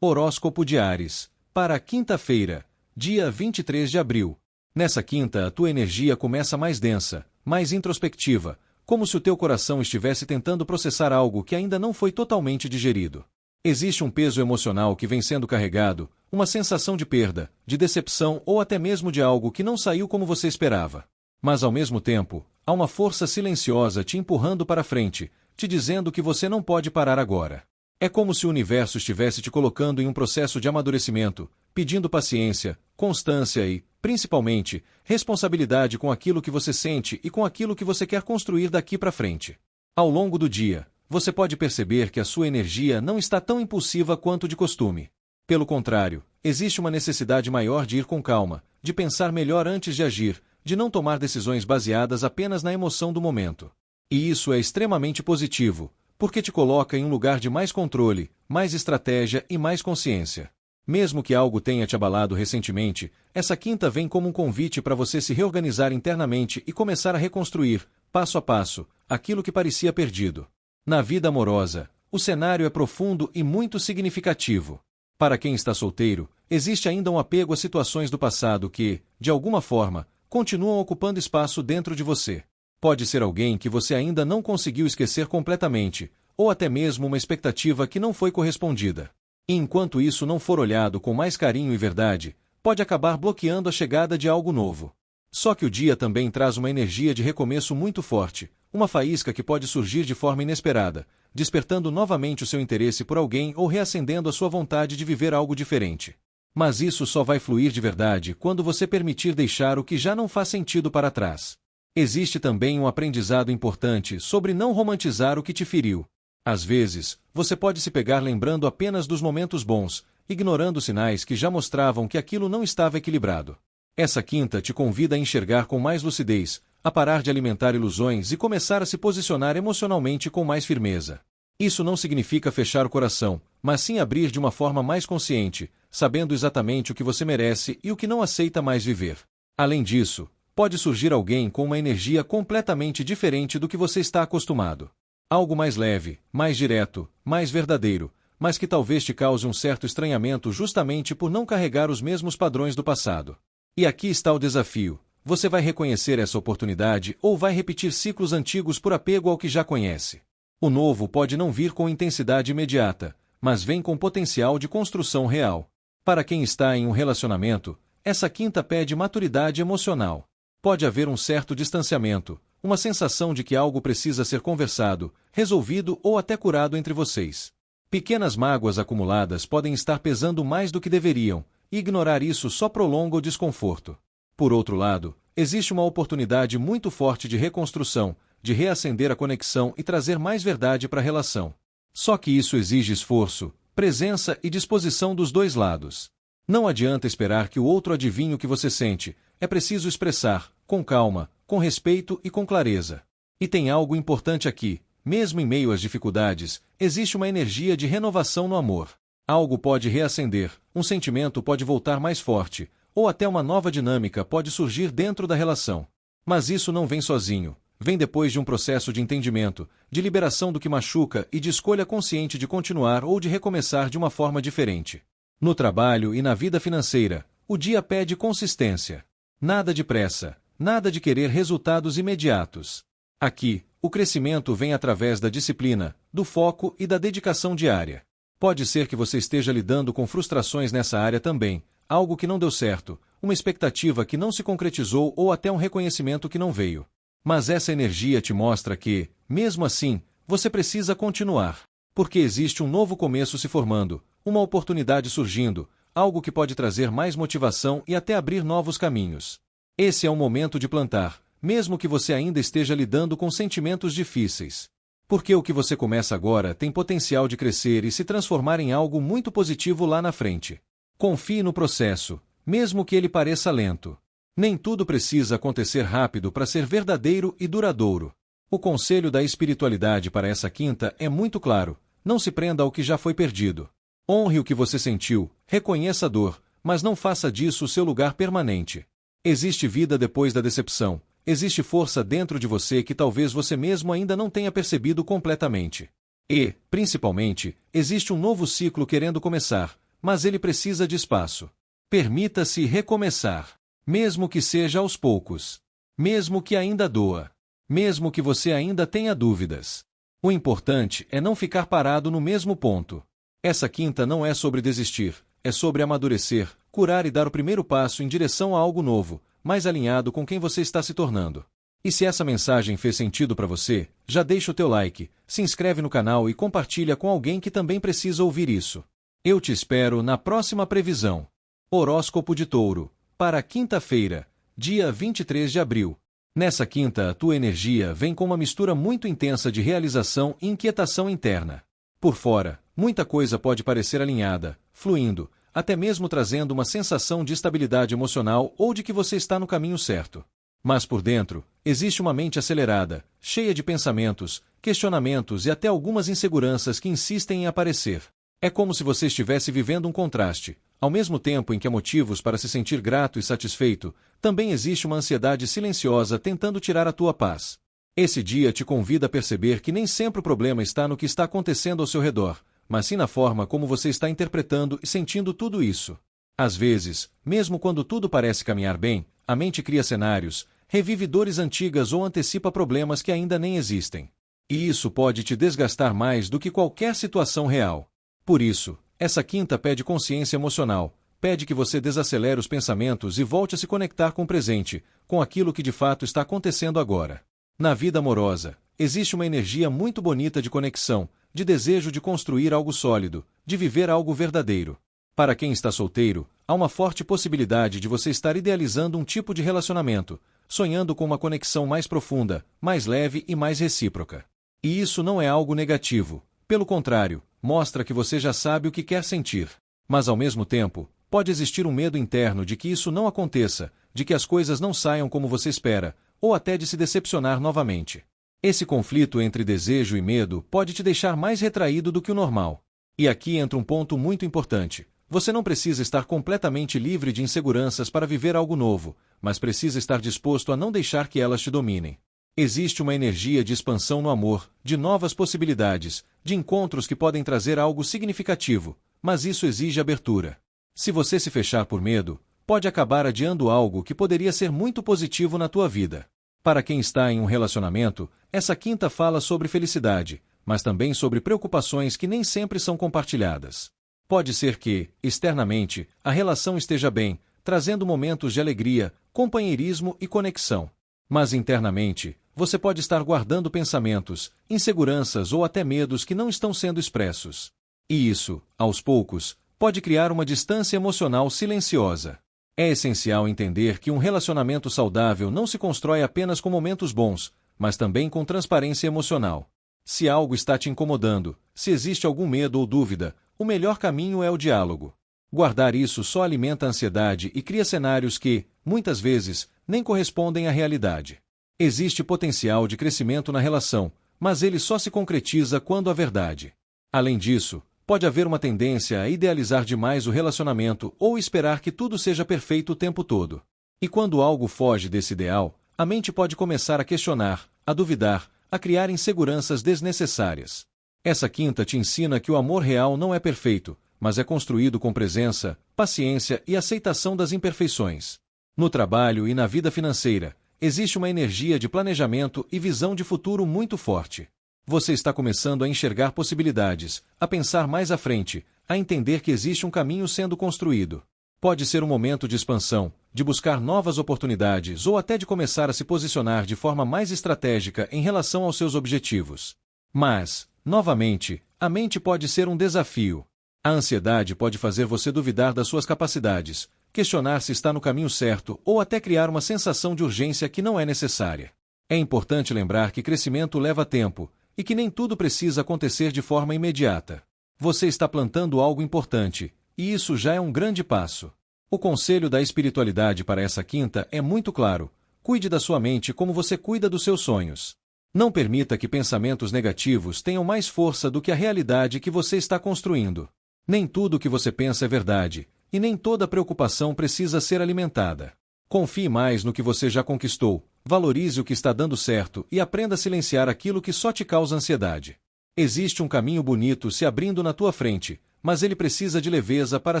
Horóscopo de Áries, para a quinta-feira, dia 23 de abril. Nessa quinta, a tua energia começa mais densa, mais introspectiva, como se o teu coração estivesse tentando processar algo que ainda não foi totalmente digerido. Existe um peso emocional que vem sendo carregado, uma sensação de perda, de decepção ou até mesmo de algo que não saiu como você esperava. Mas ao mesmo tempo, há uma força silenciosa te empurrando para frente, te dizendo que você não pode parar agora. É como se o universo estivesse te colocando em um processo de amadurecimento, pedindo paciência, constância e, principalmente, responsabilidade com aquilo que você sente e com aquilo que você quer construir daqui para frente. Ao longo do dia, você pode perceber que a sua energia não está tão impulsiva quanto de costume. Pelo contrário, existe uma necessidade maior de ir com calma, de pensar melhor antes de agir, de não tomar decisões baseadas apenas na emoção do momento. E isso é extremamente positivo, porque te coloca em um lugar de mais controle, mais estratégia e mais consciência. Mesmo que algo tenha te abalado recentemente, essa quinta vem como um convite para você se reorganizar internamente e começar a reconstruir, passo a passo, aquilo que parecia perdido. Na vida amorosa, o cenário é profundo e muito significativo. Para quem está solteiro, existe ainda um apego a situações do passado que, de alguma forma, continuam ocupando espaço dentro de você. Pode ser alguém que você ainda não conseguiu esquecer completamente, ou até mesmo uma expectativa que não foi correspondida. E enquanto isso não for olhado com mais carinho e verdade, pode acabar bloqueando a chegada de algo novo. Só que o dia também traz uma energia de recomeço muito forte, uma faísca que pode surgir de forma inesperada, despertando novamente o seu interesse por alguém ou reacendendo a sua vontade de viver algo diferente. Mas isso só vai fluir de verdade quando você permitir deixar o que já não faz sentido para trás. Existe também um aprendizado importante sobre não romantizar o que te feriu. Às vezes, você pode se pegar lembrando apenas dos momentos bons, ignorando sinais que já mostravam que aquilo não estava equilibrado. Essa quinta te convida a enxergar com mais lucidez, a parar de alimentar ilusões e começar a se posicionar emocionalmente com mais firmeza. Isso não significa fechar o coração, mas sim abrir de uma forma mais consciente, sabendo exatamente o que você merece e o que não aceita mais viver. Além disso, pode surgir alguém com uma energia completamente diferente do que você está acostumado. Algo mais leve, mais direto, mais verdadeiro, mas que talvez te cause um certo estranhamento justamente por não carregar os mesmos padrões do passado. E aqui está o desafio: você vai reconhecer essa oportunidade ou vai repetir ciclos antigos por apego ao que já conhece? O novo pode não vir com intensidade imediata, mas vem com potencial de construção real. Para quem está em um relacionamento, essa quinta pede maturidade emocional. Pode haver um certo distanciamento, uma sensação de que algo precisa ser conversado, resolvido ou até curado entre vocês. Pequenas mágoas acumuladas podem estar pesando mais do que deveriam, e ignorar isso só prolonga o desconforto. Por outro lado, existe uma oportunidade muito forte de reconstrução, de reacender a conexão e trazer mais verdade para a relação. Só que isso exige esforço, presença e disposição dos dois lados. Não adianta esperar que o outro adivinhe o que você sente, é preciso expressar, com calma, com respeito e com clareza. E tem algo importante aqui: mesmo em meio às dificuldades, existe uma energia de renovação no amor. Algo pode reacender, um sentimento pode voltar mais forte, ou até uma nova dinâmica pode surgir dentro da relação. Mas isso não vem sozinho, vem depois de um processo de entendimento, de liberação do que machuca e de escolha consciente de continuar ou de recomeçar de uma forma diferente. No trabalho e na vida financeira, o dia pede consistência. Nada de pressa, nada de querer resultados imediatos. Aqui, o crescimento vem através da disciplina, do foco e da dedicação diária. Pode ser que você esteja lidando com frustrações nessa área também, algo que não deu certo, uma expectativa que não se concretizou ou até um reconhecimento que não veio. Mas essa energia te mostra que, mesmo assim, você precisa continuar. Porque existe um novo começo se formando, uma oportunidade surgindo, algo que pode trazer mais motivação e até abrir novos caminhos. Esse é o momento de plantar, mesmo que você ainda esteja lidando com sentimentos difíceis. Porque o que você começa agora tem potencial de crescer e se transformar em algo muito positivo lá na frente. Confie no processo, mesmo que ele pareça lento. Nem tudo precisa acontecer rápido para ser verdadeiro e duradouro. O conselho da espiritualidade para essa quinta é muito claro: não se prenda ao que já foi perdido. Honre o que você sentiu, reconheça a dor, mas não faça disso o seu lugar permanente. Existe vida depois da decepção, existe força dentro de você que talvez você mesmo ainda não tenha percebido completamente. E, principalmente, existe um novo ciclo querendo começar, mas ele precisa de espaço. Permita-se recomeçar. Mesmo que seja aos poucos. Mesmo que ainda doa. Mesmo que você ainda tenha dúvidas. O importante é não ficar parado no mesmo ponto. Essa quinta não é sobre desistir, é sobre amadurecer, curar e dar o primeiro passo em direção a algo novo, mais alinhado com quem você está se tornando. E se essa mensagem fez sentido para você, já deixa o teu like, se inscreve no canal e compartilha com alguém que também precisa ouvir isso. Eu te espero na próxima previsão. Horóscopo de Touro, para quinta-feira, dia 23 de abril. Nessa quinta, a tua energia vem com uma mistura muito intensa de realização e inquietação interna. Por fora, muita coisa pode parecer alinhada, fluindo, até mesmo trazendo uma sensação de estabilidade emocional ou de que você está no caminho certo. Mas por dentro, existe uma mente acelerada, cheia de pensamentos, questionamentos e até algumas inseguranças que insistem em aparecer. É como se você estivesse vivendo um contraste. Ao mesmo tempo em que há motivos para se sentir grato e satisfeito, também existe uma ansiedade silenciosa tentando tirar a tua paz. Esse dia te convida a perceber que nem sempre o problema está no que está acontecendo ao seu redor, mas sim na forma como você está interpretando e sentindo tudo isso. Às vezes, mesmo quando tudo parece caminhar bem, a mente cria cenários, revive dores antigas ou antecipa problemas que ainda nem existem. E isso pode te desgastar mais do que qualquer situação real. Por isso, essa quinta pede consciência emocional, pede que você desacelere os pensamentos e volte a se conectar com o presente, com aquilo que de fato está acontecendo agora. Na vida amorosa, existe uma energia muito bonita de conexão, de desejo de construir algo sólido, de viver algo verdadeiro. Para quem está solteiro, há uma forte possibilidade de você estar idealizando um tipo de relacionamento, sonhando com uma conexão mais profunda, mais leve e mais recíproca. E isso não é algo negativo. Pelo contrário, mostra que você já sabe o que quer sentir. Mas ao mesmo tempo, pode existir um medo interno de que isso não aconteça, de que as coisas não saiam como você espera, ou até de se decepcionar novamente. Esse conflito entre desejo e medo pode te deixar mais retraído do que o normal. E aqui entra um ponto muito importante. Você não precisa estar completamente livre de inseguranças para viver algo novo, mas precisa estar disposto a não deixar que elas te dominem. Existe uma energia de expansão no amor, de novas possibilidades, de encontros que podem trazer algo significativo, mas isso exige abertura. Se você se fechar por medo, pode acabar adiando algo que poderia ser muito positivo na tua vida. Para quem está em um relacionamento, essa quinta fala sobre felicidade, mas também sobre preocupações que nem sempre são compartilhadas. Pode ser que, externamente, a relação esteja bem, trazendo momentos de alegria, companheirismo e conexão. Mas internamente, você pode estar guardando pensamentos, inseguranças ou até medos que não estão sendo expressos. E isso, aos poucos, pode criar uma distância emocional silenciosa. É essencial entender que um relacionamento saudável não se constrói apenas com momentos bons, mas também com transparência emocional. Se algo está te incomodando, se existe algum medo ou dúvida, o melhor caminho é o diálogo. Guardar isso só alimenta a ansiedade e cria cenários que, muitas vezes, nem correspondem à realidade. Existe potencial de crescimento na relação, mas ele só se concretiza quando a verdade. Além disso, pode haver uma tendência a idealizar demais o relacionamento ou esperar que tudo seja perfeito o tempo todo. E quando algo foge desse ideal, a mente pode começar a questionar, a duvidar, a criar inseguranças desnecessárias. Essa quinta te ensina que o amor real não é perfeito, mas é construído com presença, paciência e aceitação das imperfeições. No trabalho e na vida financeira, existe uma energia de planejamento e visão de futuro muito forte. Você está começando a enxergar possibilidades, a pensar mais à frente, a entender que existe um caminho sendo construído. Pode ser um momento de expansão, de buscar novas oportunidades ou até de começar a se posicionar de forma mais estratégica em relação aos seus objetivos. Mas, novamente, a mente pode ser um desafio. A ansiedade pode fazer você duvidar das suas capacidades, questionar se está no caminho certo ou até criar uma sensação de urgência que não é necessária. É importante lembrar que crescimento leva tempo e que nem tudo precisa acontecer de forma imediata. Você está plantando algo importante, e isso já é um grande passo. O conselho da espiritualidade para essa quinta é muito claro: cuide da sua mente como você cuida dos seus sonhos. Não permita que pensamentos negativos tenham mais força do que a realidade que você está construindo. Nem tudo o que você pensa é verdade, e nem toda preocupação precisa ser alimentada. Confie mais no que você já conquistou, valorize o que está dando certo e aprenda a silenciar aquilo que só te causa ansiedade. Existe um caminho bonito se abrindo na tua frente, mas ele precisa de leveza para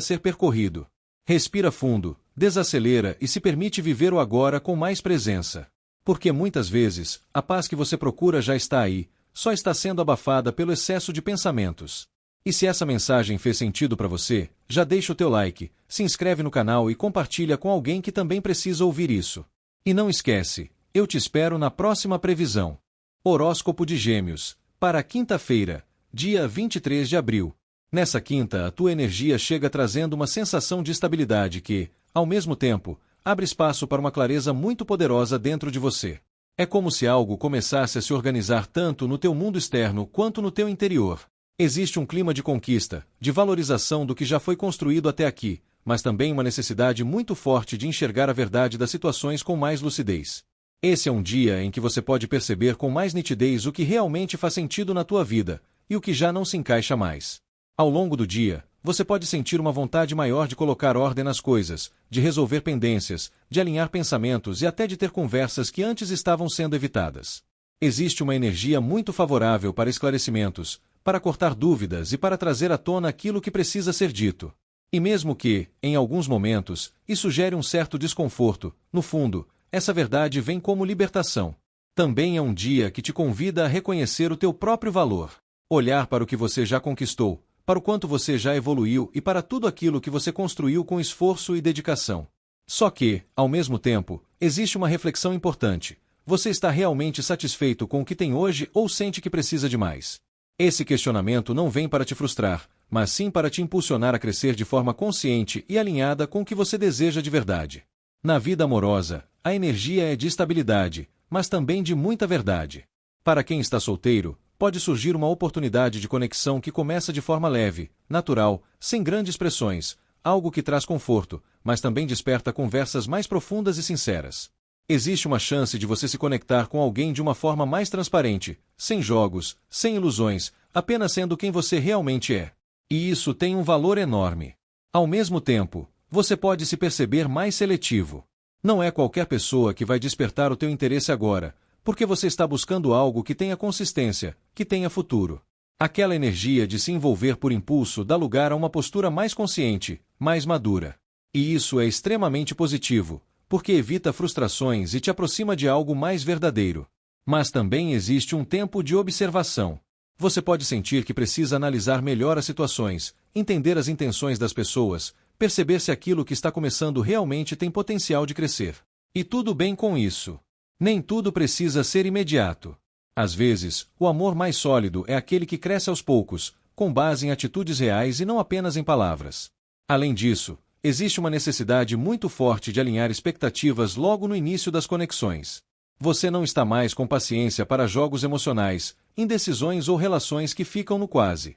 ser percorrido. Respira fundo, desacelera e se permite viver o agora com mais presença. Porque muitas vezes, a paz que você procura já está aí, só está sendo abafada pelo excesso de pensamentos. E se essa mensagem fez sentido para você, já deixa o teu like, se inscreve no canal e compartilha com alguém que também precisa ouvir isso. E não esquece, eu te espero na próxima previsão. Horóscopo de Gêmeos, para quinta-feira, dia 23 de abril. Nessa quinta, a tua energia chega trazendo uma sensação de estabilidade que, ao mesmo tempo, abre espaço para uma clareza muito poderosa dentro de você. É como se algo começasse a se organizar tanto no teu mundo externo quanto no teu interior. Existe um clima de conquista, de valorização do que já foi construído até aqui, mas também uma necessidade muito forte de enxergar a verdade das situações com mais lucidez. Esse é um dia em que você pode perceber com mais nitidez o que realmente faz sentido na tua vida, e o que já não se encaixa mais. Ao longo do dia, você pode sentir uma vontade maior de colocar ordem nas coisas, de resolver pendências, de alinhar pensamentos e até de ter conversas que antes estavam sendo evitadas. Existe uma energia muito favorável para esclarecimentos, para cortar dúvidas e para trazer à tona aquilo que precisa ser dito. E mesmo que, em alguns momentos, isso gere um certo desconforto, no fundo, essa verdade vem como libertação. Também é um dia que te convida a reconhecer o teu próprio valor, olhar para o que você já conquistou, para o quanto você já evoluiu e para tudo aquilo que você construiu com esforço e dedicação. Só que, ao mesmo tempo, existe uma reflexão importante. Você está realmente satisfeito com o que tem hoje ou sente que precisa de mais? Esse questionamento não vem para te frustrar, mas sim para te impulsionar a crescer de forma consciente e alinhada com o que você deseja de verdade. Na vida amorosa, a energia é de estabilidade, mas também de muita verdade. Para quem está solteiro, pode surgir uma oportunidade de conexão que começa de forma leve, natural, sem grandes pressões, algo que traz conforto, mas também desperta conversas mais profundas e sinceras. Existe uma chance de você se conectar com alguém de uma forma mais transparente, sem jogos, sem ilusões, apenas sendo quem você realmente é. E isso tem um valor enorme. Ao mesmo tempo, você pode se perceber mais seletivo. Não é qualquer pessoa que vai despertar o teu interesse agora, porque você está buscando algo que tenha consistência, que tenha futuro. Aquela energia de se envolver por impulso dá lugar a uma postura mais consciente, mais madura. E isso é extremamente positivo, porque evita frustrações e te aproxima de algo mais verdadeiro. Mas também existe um tempo de observação. Você pode sentir que precisa analisar melhor as situações, entender as intenções das pessoas, perceber se aquilo que está começando realmente tem potencial de crescer. E tudo bem com isso. Nem tudo precisa ser imediato. Às vezes, o amor mais sólido é aquele que cresce aos poucos, com base em atitudes reais e não apenas em palavras. Além disso, existe uma necessidade muito forte de alinhar expectativas logo no início das conexões. Você não está mais com paciência para jogos emocionais, indecisões ou relações que ficam no quase.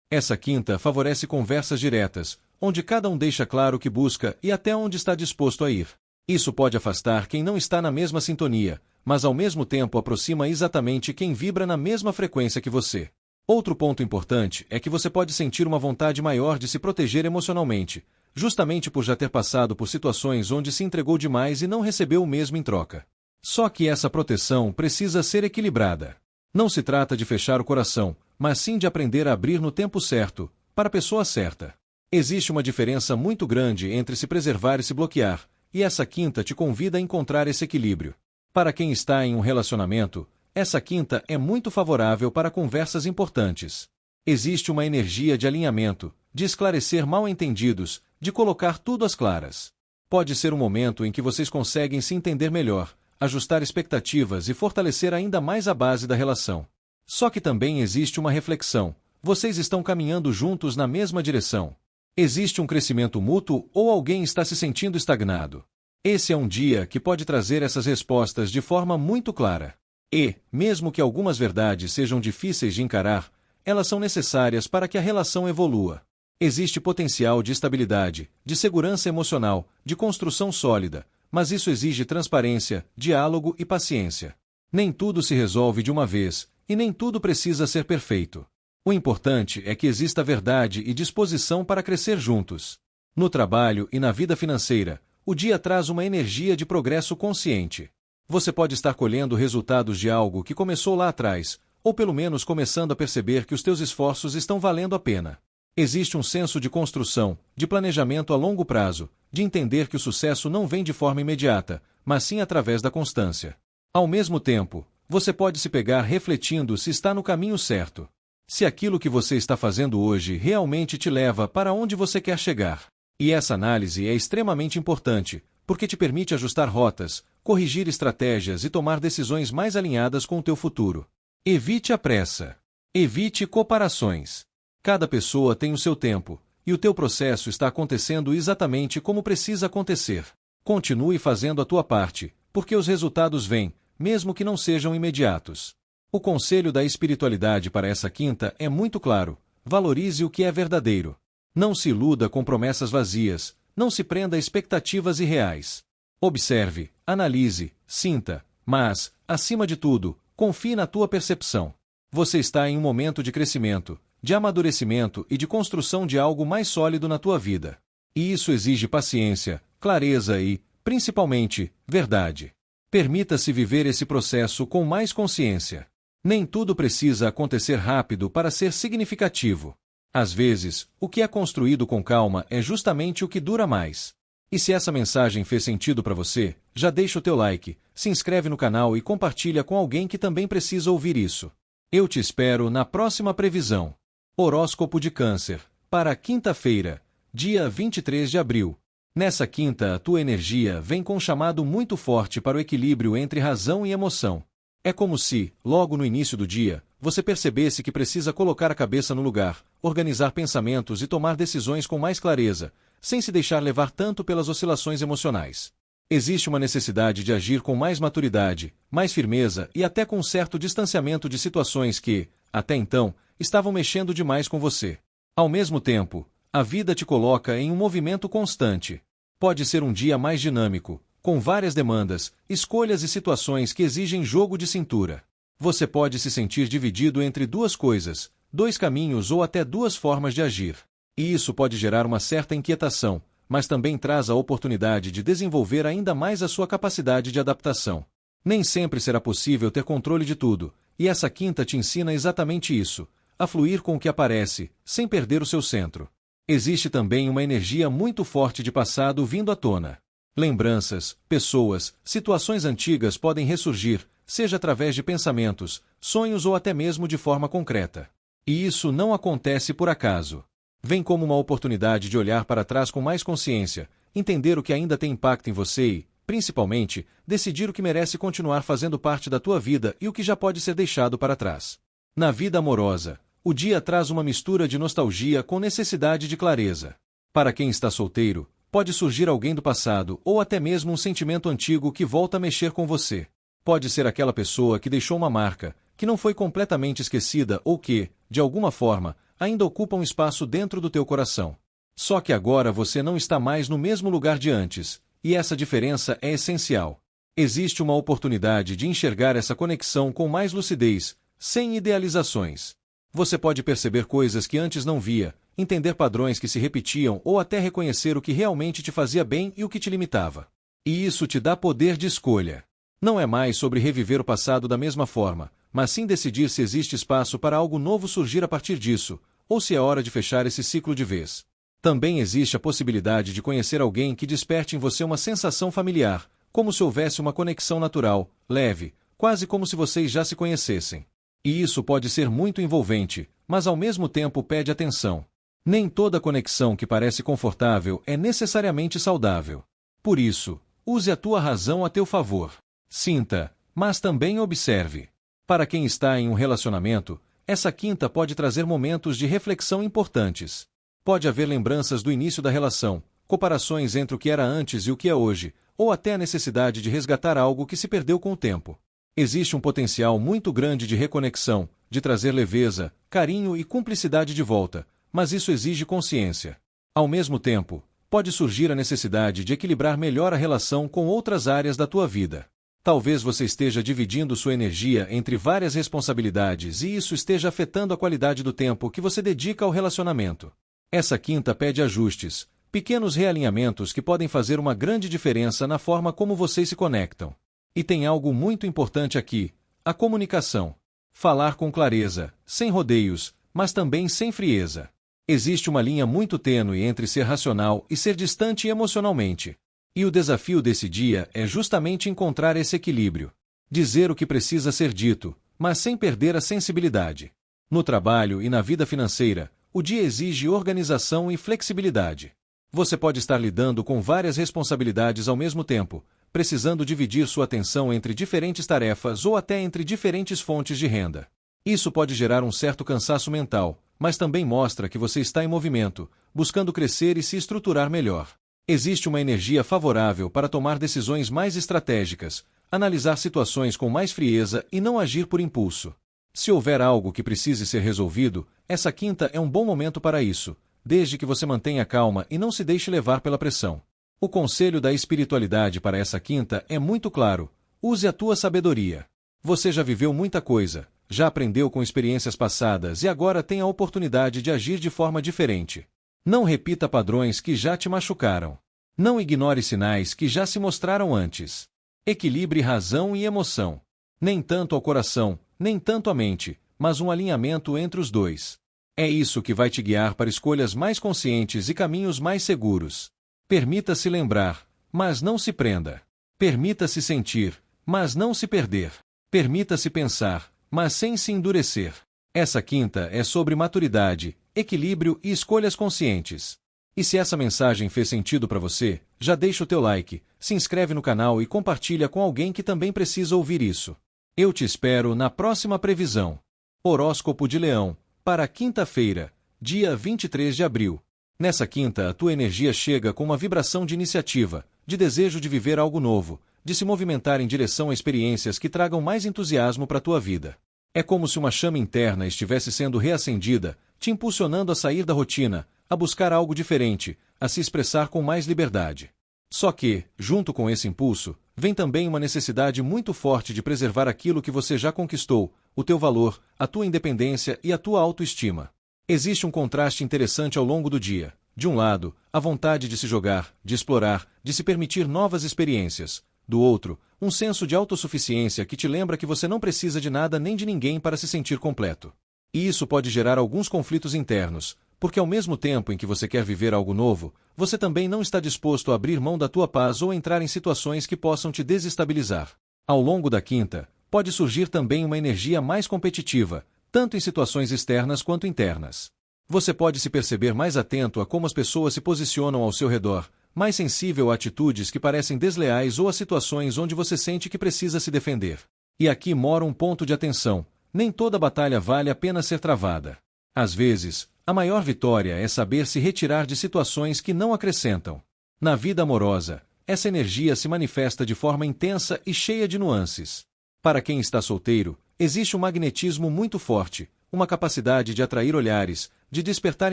Essa quinta favorece conversas diretas, onde cada um deixa claro o que busca e até onde está disposto a ir. Isso pode afastar quem não está na mesma sintonia, mas ao mesmo tempo aproxima exatamente quem vibra na mesma frequência que você. Outro ponto importante é que você pode sentir uma vontade maior de se proteger emocionalmente, justamente por já ter passado por situações onde se entregou demais e não recebeu o mesmo em troca. Só que essa proteção precisa ser equilibrada. Não se trata de fechar o coração, mas sim de aprender a abrir no tempo certo, para a pessoa certa. Existe uma diferença muito grande entre se preservar e se bloquear, e essa quinta te convida a encontrar esse equilíbrio. Para quem está em um relacionamento, essa quinta é muito favorável para conversas importantes. Existe uma energia de alinhamento, de esclarecer mal-entendidos, de colocar tudo às claras. Pode ser um momento em que vocês conseguem se entender melhor, ajustar expectativas e fortalecer ainda mais a base da relação. Só que também existe uma reflexão. Vocês estão caminhando juntos na mesma direção. Existe um crescimento mútuo ou alguém está se sentindo estagnado? Esse é um dia que pode trazer essas respostas de forma muito clara. E, mesmo que algumas verdades sejam difíceis de encarar, elas são necessárias para que a relação evolua. Existe potencial de estabilidade, de segurança emocional, de construção sólida, mas isso exige transparência, diálogo e paciência. Nem tudo se resolve de uma vez, e nem tudo precisa ser perfeito. O importante é que exista verdade e disposição para crescer juntos. No trabalho e na vida financeira, o dia traz uma energia de progresso consciente. Você pode estar colhendo resultados de algo que começou lá atrás, ou pelo menos começando a perceber que os teus esforços estão valendo a pena. Existe um senso de construção, de planejamento a longo prazo, de entender que o sucesso não vem de forma imediata, mas sim através da constância. Ao mesmo tempo, você pode se pegar refletindo se está no caminho certo. Se aquilo que você está fazendo hoje realmente te leva para onde você quer chegar. E essa análise é extremamente importante, porque te permite ajustar rotas, corrigir estratégias e tomar decisões mais alinhadas com o teu futuro. Evite a pressa. Evite comparações. Cada pessoa tem o seu tempo, e o teu processo está acontecendo exatamente como precisa acontecer. Continue fazendo a tua parte, porque os resultados vêm, mesmo que não sejam imediatos. O conselho da espiritualidade para essa quinta é muito claro: valorize o que é verdadeiro. Não se iluda com promessas vazias, não se prenda a expectativas irreais. Observe, analise, sinta, mas, acima de tudo, confie na tua percepção. Você está em um momento de crescimento, de amadurecimento e de construção de algo mais sólido na tua vida. E isso exige paciência, clareza e, principalmente, verdade. Permita-se viver esse processo com mais consciência. Nem tudo precisa acontecer rápido para ser significativo. Às vezes, o que é construído com calma é justamente o que dura mais. E se essa mensagem fez sentido para você, já deixa o teu like, se inscreve no canal e compartilha com alguém que também precisa ouvir isso. Eu te espero na próxima previsão. Horóscopo de Câncer, para quinta-feira, dia 23 de abril. Nessa quinta, a tua energia vem com um chamado muito forte para o equilíbrio entre razão e emoção. É como se, logo no início do dia, você percebesse que precisa colocar a cabeça no lugar, organizar pensamentos e tomar decisões com mais clareza, sem se deixar levar tanto pelas oscilações emocionais. Existe uma necessidade de agir com mais maturidade, mais firmeza e até com um certo distanciamento de situações que, até então, estavam mexendo demais com você. Ao mesmo tempo, a vida te coloca em um movimento constante. Pode ser um dia mais dinâmico, com várias demandas, escolhas e situações que exigem jogo de cintura. Você pode se sentir dividido entre duas coisas, dois caminhos ou até duas formas de agir. E isso pode gerar uma certa inquietação, mas também traz a oportunidade de desenvolver ainda mais a sua capacidade de adaptação. Nem sempre será possível ter controle de tudo, e essa quinta te ensina exatamente isso, a fluir com o que aparece, sem perder o seu centro. Existe também uma energia muito forte de passado vindo à tona. Lembranças, pessoas, situações antigas podem ressurgir, seja através de pensamentos, sonhos ou até mesmo de forma concreta. E isso não acontece por acaso. Vem como uma oportunidade de olhar para trás com mais consciência, entender o que ainda tem impacto em você e, principalmente, decidir o que merece continuar fazendo parte da tua vida e o que já pode ser deixado para trás. Na vida amorosa, o dia traz uma mistura de nostalgia com necessidade de clareza. Para quem está solteiro, pode surgir alguém do passado ou até mesmo um sentimento antigo que volta a mexer com você. Pode ser aquela pessoa que deixou uma marca, que não foi completamente esquecida ou que, de alguma forma, ainda ocupa um espaço dentro do teu coração. Só que agora você não está mais no mesmo lugar de antes, e essa diferença é essencial. Existe uma oportunidade de enxergar essa conexão com mais lucidez, sem idealizações. Você pode perceber coisas que antes não via, entender padrões que se repetiam ou até reconhecer o que realmente te fazia bem e o que te limitava. E isso te dá poder de escolha. Não é mais sobre reviver o passado da mesma forma, mas sim decidir se existe espaço para algo novo surgir a partir disso, ou se é hora de fechar esse ciclo de vez. Também existe a possibilidade de conhecer alguém que desperte em você uma sensação familiar, como se houvesse uma conexão natural, leve, quase como se vocês já se conhecessem. E isso pode ser muito envolvente, mas ao mesmo tempo pede atenção. Nem toda conexão que parece confortável é necessariamente saudável. Por isso, use a tua razão a teu favor. Sinta, mas também observe. Para quem está em um relacionamento, essa quinta pode trazer momentos de reflexão importantes. Pode haver lembranças do início da relação, comparações entre o que era antes e o que é hoje, ou até a necessidade de resgatar algo que se perdeu com o tempo. Existe um potencial muito grande de reconexão, de trazer leveza, carinho e cumplicidade de volta, mas isso exige consciência. Ao mesmo tempo, pode surgir a necessidade de equilibrar melhor a relação com outras áreas da tua vida. Talvez você esteja dividindo sua energia entre várias responsabilidades e isso esteja afetando a qualidade do tempo que você dedica ao relacionamento. Essa quinta pede ajustes, pequenos realinhamentos que podem fazer uma grande diferença na forma como vocês se conectam. E tem algo muito importante aqui: a comunicação. Falar com clareza, sem rodeios, mas também sem frieza. Existe uma linha muito tênue entre ser racional e ser distante emocionalmente. E o desafio desse dia é justamente encontrar esse equilíbrio. Dizer o que precisa ser dito, mas sem perder a sensibilidade. No trabalho e na vida financeira, o dia exige organização e flexibilidade. Você pode estar lidando com várias responsabilidades ao mesmo tempo, precisando dividir sua atenção entre diferentes tarefas ou até entre diferentes fontes de renda. Isso pode gerar um certo cansaço mental, mas também mostra que você está em movimento, buscando crescer e se estruturar melhor. Existe uma energia favorável para tomar decisões mais estratégicas, analisar situações com mais frieza e não agir por impulso. Se houver algo que precise ser resolvido, essa quinta é um bom momento para isso, desde que você mantenha calma e não se deixe levar pela pressão. O conselho da espiritualidade para essa quinta é muito claro: use a tua sabedoria. Você já viveu muita coisa, já aprendeu com experiências passadas e agora tem a oportunidade de agir de forma diferente. Não repita padrões que já te machucaram. Não ignore sinais que já se mostraram antes. Equilibre razão e emoção. Nem tanto ao coração, nem tanto à mente, mas um alinhamento entre os dois. É isso que vai te guiar para escolhas mais conscientes e caminhos mais seguros. Permita-se lembrar, mas não se prenda. Permita-se sentir, mas não se perder. Permita-se pensar, mas sem se endurecer. Essa quinta é sobre maturidade, equilíbrio e escolhas conscientes. E se essa mensagem fez sentido para você, já deixa o teu like, se inscreve no canal e compartilha com alguém que também precisa ouvir isso. Eu te espero na próxima previsão. Horóscopo de Leão, para quinta-feira, dia 23 de abril. Nessa quinta, a tua energia chega com uma vibração de iniciativa, de desejo de viver algo novo, de se movimentar em direção a experiências que tragam mais entusiasmo para a tua vida. É como se uma chama interna estivesse sendo reacendida, te impulsionando a sair da rotina, a buscar algo diferente, a se expressar com mais liberdade. Só que, junto com esse impulso, vem também uma necessidade muito forte de preservar aquilo que você já conquistou, o teu valor, a tua independência e a tua autoestima. Existe um contraste interessante ao longo do dia. De um lado, a vontade de se jogar, de explorar, de se permitir novas experiências. Do outro, um senso de autossuficiência que te lembra que você não precisa de nada nem de ninguém para se sentir completo. E isso pode gerar alguns conflitos internos, porque ao mesmo tempo em que você quer viver algo novo, você também não está disposto a abrir mão da tua paz ou entrar em situações que possam te desestabilizar. Ao longo da quinta, pode surgir também uma energia mais competitiva, tanto em situações externas quanto internas. Você pode se perceber mais atento a como as pessoas se posicionam ao seu redor, mais sensível a atitudes que parecem desleais ou a situações onde você sente que precisa se defender. E aqui mora um ponto de atenção: nem toda batalha vale a pena ser travada. Às vezes, a maior vitória é saber se retirar de situações que não acrescentam. Na vida amorosa, essa energia se manifesta de forma intensa e cheia de nuances. Para quem está solteiro, existe um magnetismo muito forte, uma capacidade de atrair olhares, de despertar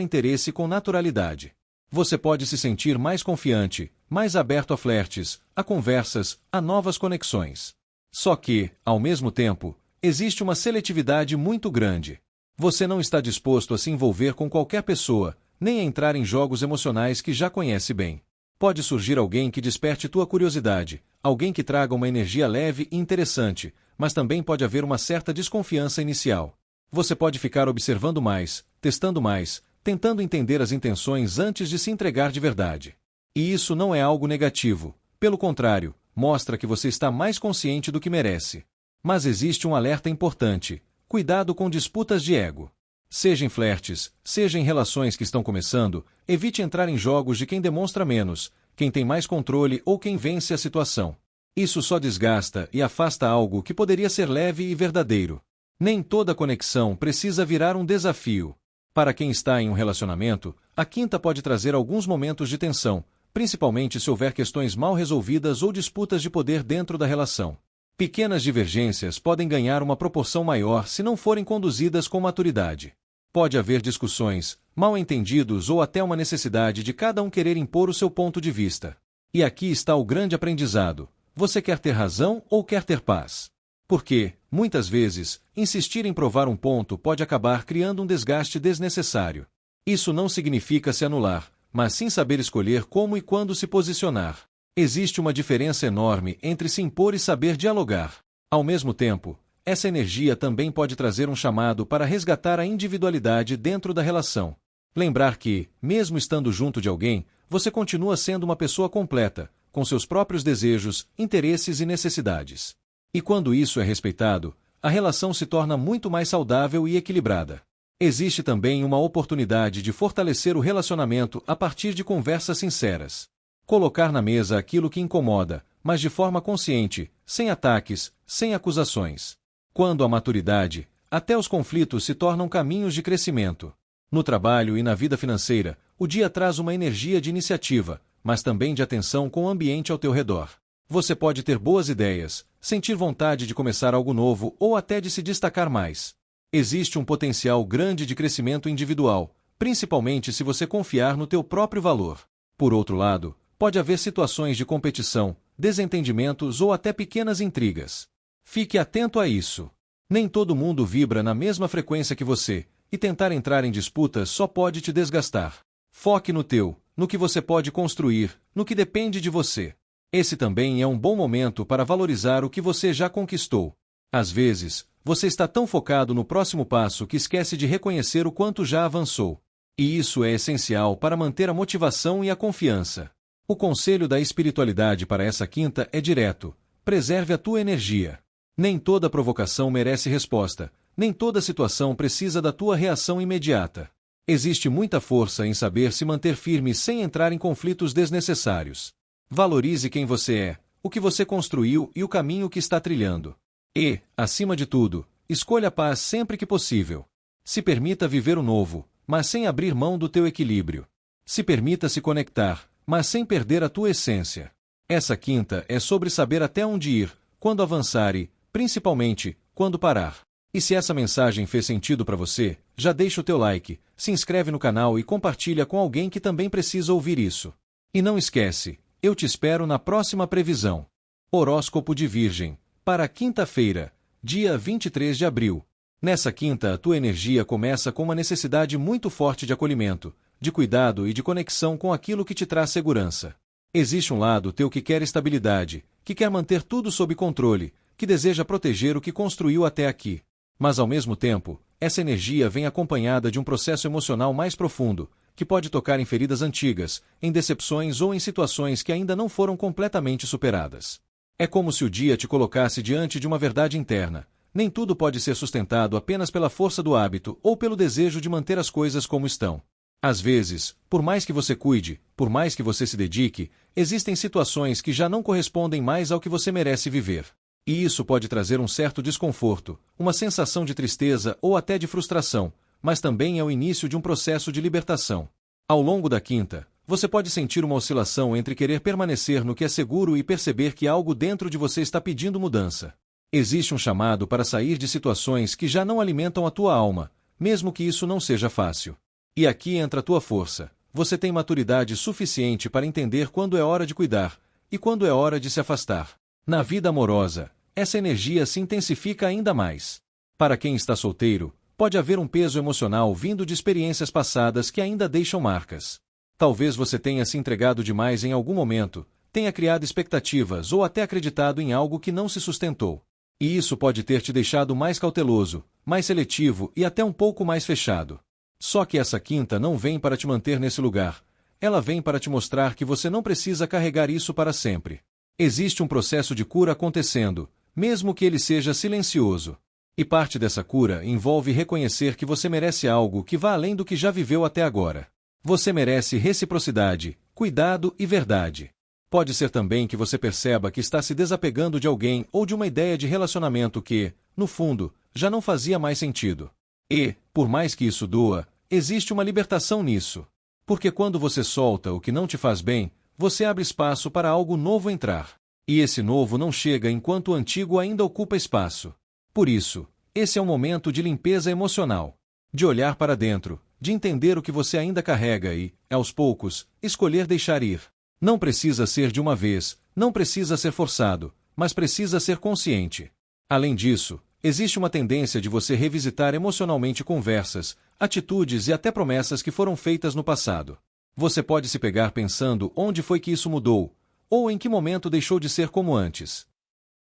interesse com naturalidade. Você pode se sentir mais confiante, mais aberto a flertes, a conversas, a novas conexões. Só que, ao mesmo tempo, existe uma seletividade muito grande. Você não está disposto a se envolver com qualquer pessoa, nem a entrar em jogos emocionais que já conhece bem. Pode surgir alguém que desperte tua curiosidade, alguém que traga uma energia leve e interessante, mas também pode haver uma certa desconfiança inicial. Você pode ficar observando mais, testando mais, tentando entender as intenções antes de se entregar de verdade. E isso não é algo negativo, pelo contrário, mostra que você está mais consciente do que merece. Mas existe um alerta importante: cuidado com disputas de ego. Seja em flertes, seja em relações que estão começando, evite entrar em jogos de quem demonstra menos, quem tem mais controle ou quem vence a situação. Isso só desgasta e afasta algo que poderia ser leve e verdadeiro. Nem toda conexão precisa virar um desafio. Para quem está em um relacionamento, a quinta pode trazer alguns momentos de tensão, principalmente se houver questões mal resolvidas ou disputas de poder dentro da relação. Pequenas divergências podem ganhar uma proporção maior se não forem conduzidas com maturidade. Pode haver discussões, mal-entendidos ou até uma necessidade de cada um querer impor o seu ponto de vista. E aqui está o grande aprendizado: você quer ter razão ou quer ter paz? Porque, muitas vezes, insistir em provar um ponto pode acabar criando um desgaste desnecessário. Isso não significa se anular, mas sim saber escolher como e quando se posicionar. Existe uma diferença enorme entre se impor e saber dialogar. Ao mesmo tempo, essa energia também pode trazer um chamado para resgatar a individualidade dentro da relação. Lembrar que, mesmo estando junto de alguém, você continua sendo uma pessoa completa, com seus próprios desejos, interesses e necessidades. E quando isso é respeitado, a relação se torna muito mais saudável e equilibrada. Existe também uma oportunidade de fortalecer o relacionamento a partir de conversas sinceras. Colocar na mesa aquilo que incomoda, mas de forma consciente, sem ataques, sem acusações. Quando a maturidade, até os conflitos se tornam caminhos de crescimento. No trabalho e na vida financeira, o dia traz uma energia de iniciativa, mas também de atenção com o ambiente ao teu redor. Você pode ter boas ideias, sentir vontade de começar algo novo ou até de se destacar mais. Existe um potencial grande de crescimento individual, principalmente se você confiar no teu próprio valor. Por outro lado, pode haver situações de competição, desentendimentos ou até pequenas intrigas. Fique atento a isso. Nem todo mundo vibra na mesma frequência que você, e tentar entrar em disputas só pode te desgastar. Foque no que você pode construir, no que depende de você. Esse também é um bom momento para valorizar o que você já conquistou. Às vezes, você está tão focado no próximo passo que esquece de reconhecer o quanto já avançou. E isso é essencial para manter a motivação e a confiança. O conselho da espiritualidade para essa quinta é direto: preserve a tua energia. Nem toda provocação merece resposta, nem toda situação precisa da tua reação imediata. Existe muita força em saber se manter firme sem entrar em conflitos desnecessários. Valorize quem você é, o que você construiu e o caminho que está trilhando. E, acima de tudo, escolha a paz sempre que possível. Se permita viver o novo, mas sem abrir mão do teu equilíbrio. Se permita se conectar, mas sem perder a tua essência. Essa quinta é sobre saber até onde ir, quando avançar e, principalmente, quando parar. E se essa mensagem fez sentido para você, já deixa o teu like, se inscreve no canal e compartilha com alguém que também precisa ouvir isso. E não esquece, eu te espero na próxima previsão. Horóscopo de Virgem, para quinta-feira, dia 23 de abril. Nessa quinta, a tua energia começa com uma necessidade muito forte de acolhimento, de cuidado e de conexão com aquilo que te traz segurança. Existe um lado teu que quer estabilidade, que quer manter tudo sob controle, que deseja proteger o que construiu até aqui. Mas ao mesmo tempo, essa energia vem acompanhada de um processo emocional mais profundo, que pode tocar em feridas antigas, em decepções ou em situações que ainda não foram completamente superadas. É como se o dia te colocasse diante de uma verdade interna. Nem tudo pode ser sustentado apenas pela força do hábito ou pelo desejo de manter as coisas como estão. Às vezes, por mais que você cuide, por mais que você se dedique, existem situações que já não correspondem mais ao que você merece viver. E isso pode trazer um certo desconforto, uma sensação de tristeza ou até de frustração, mas também é o início de um processo de libertação. Ao longo da quinta, você pode sentir uma oscilação entre querer permanecer no que é seguro e perceber que algo dentro de você está pedindo mudança. Existe um chamado para sair de situações que já não alimentam a tua alma, mesmo que isso não seja fácil. E aqui entra a tua força. Você tem maturidade suficiente para entender quando é hora de cuidar e quando é hora de se afastar. Na vida amorosa, essa energia se intensifica ainda mais. Para quem está solteiro, pode haver um peso emocional vindo de experiências passadas que ainda deixam marcas. Talvez você tenha se entregado demais em algum momento, tenha criado expectativas ou até acreditado em algo que não se sustentou. E isso pode ter te deixado mais cauteloso, mais seletivo e até um pouco mais fechado. Só que essa quinta não vem para te manter nesse lugar. Ela vem para te mostrar que você não precisa carregar isso para sempre. Existe um processo de cura acontecendo, mesmo que ele seja silencioso. E parte dessa cura envolve reconhecer que você merece algo que vá além do que já viveu até agora. Você merece reciprocidade, cuidado e verdade. Pode ser também que você perceba que está se desapegando de alguém ou de uma ideia de relacionamento que, no fundo, já não fazia mais sentido. E, por mais que isso doa, existe uma libertação nisso. Porque quando você solta o que não te faz bem, você abre espaço para algo novo entrar. E esse novo não chega enquanto o antigo ainda ocupa espaço. Por isso, esse é um momento de limpeza emocional. De olhar para dentro, de entender o que você ainda carrega e, aos poucos, escolher deixar ir. Não precisa ser de uma vez, não precisa ser forçado, mas precisa ser consciente. Além disso, existe uma tendência de você revisitar emocionalmente conversas, atitudes e até promessas que foram feitas no passado. Você pode se pegar pensando onde foi que isso mudou, ou em que momento deixou de ser como antes.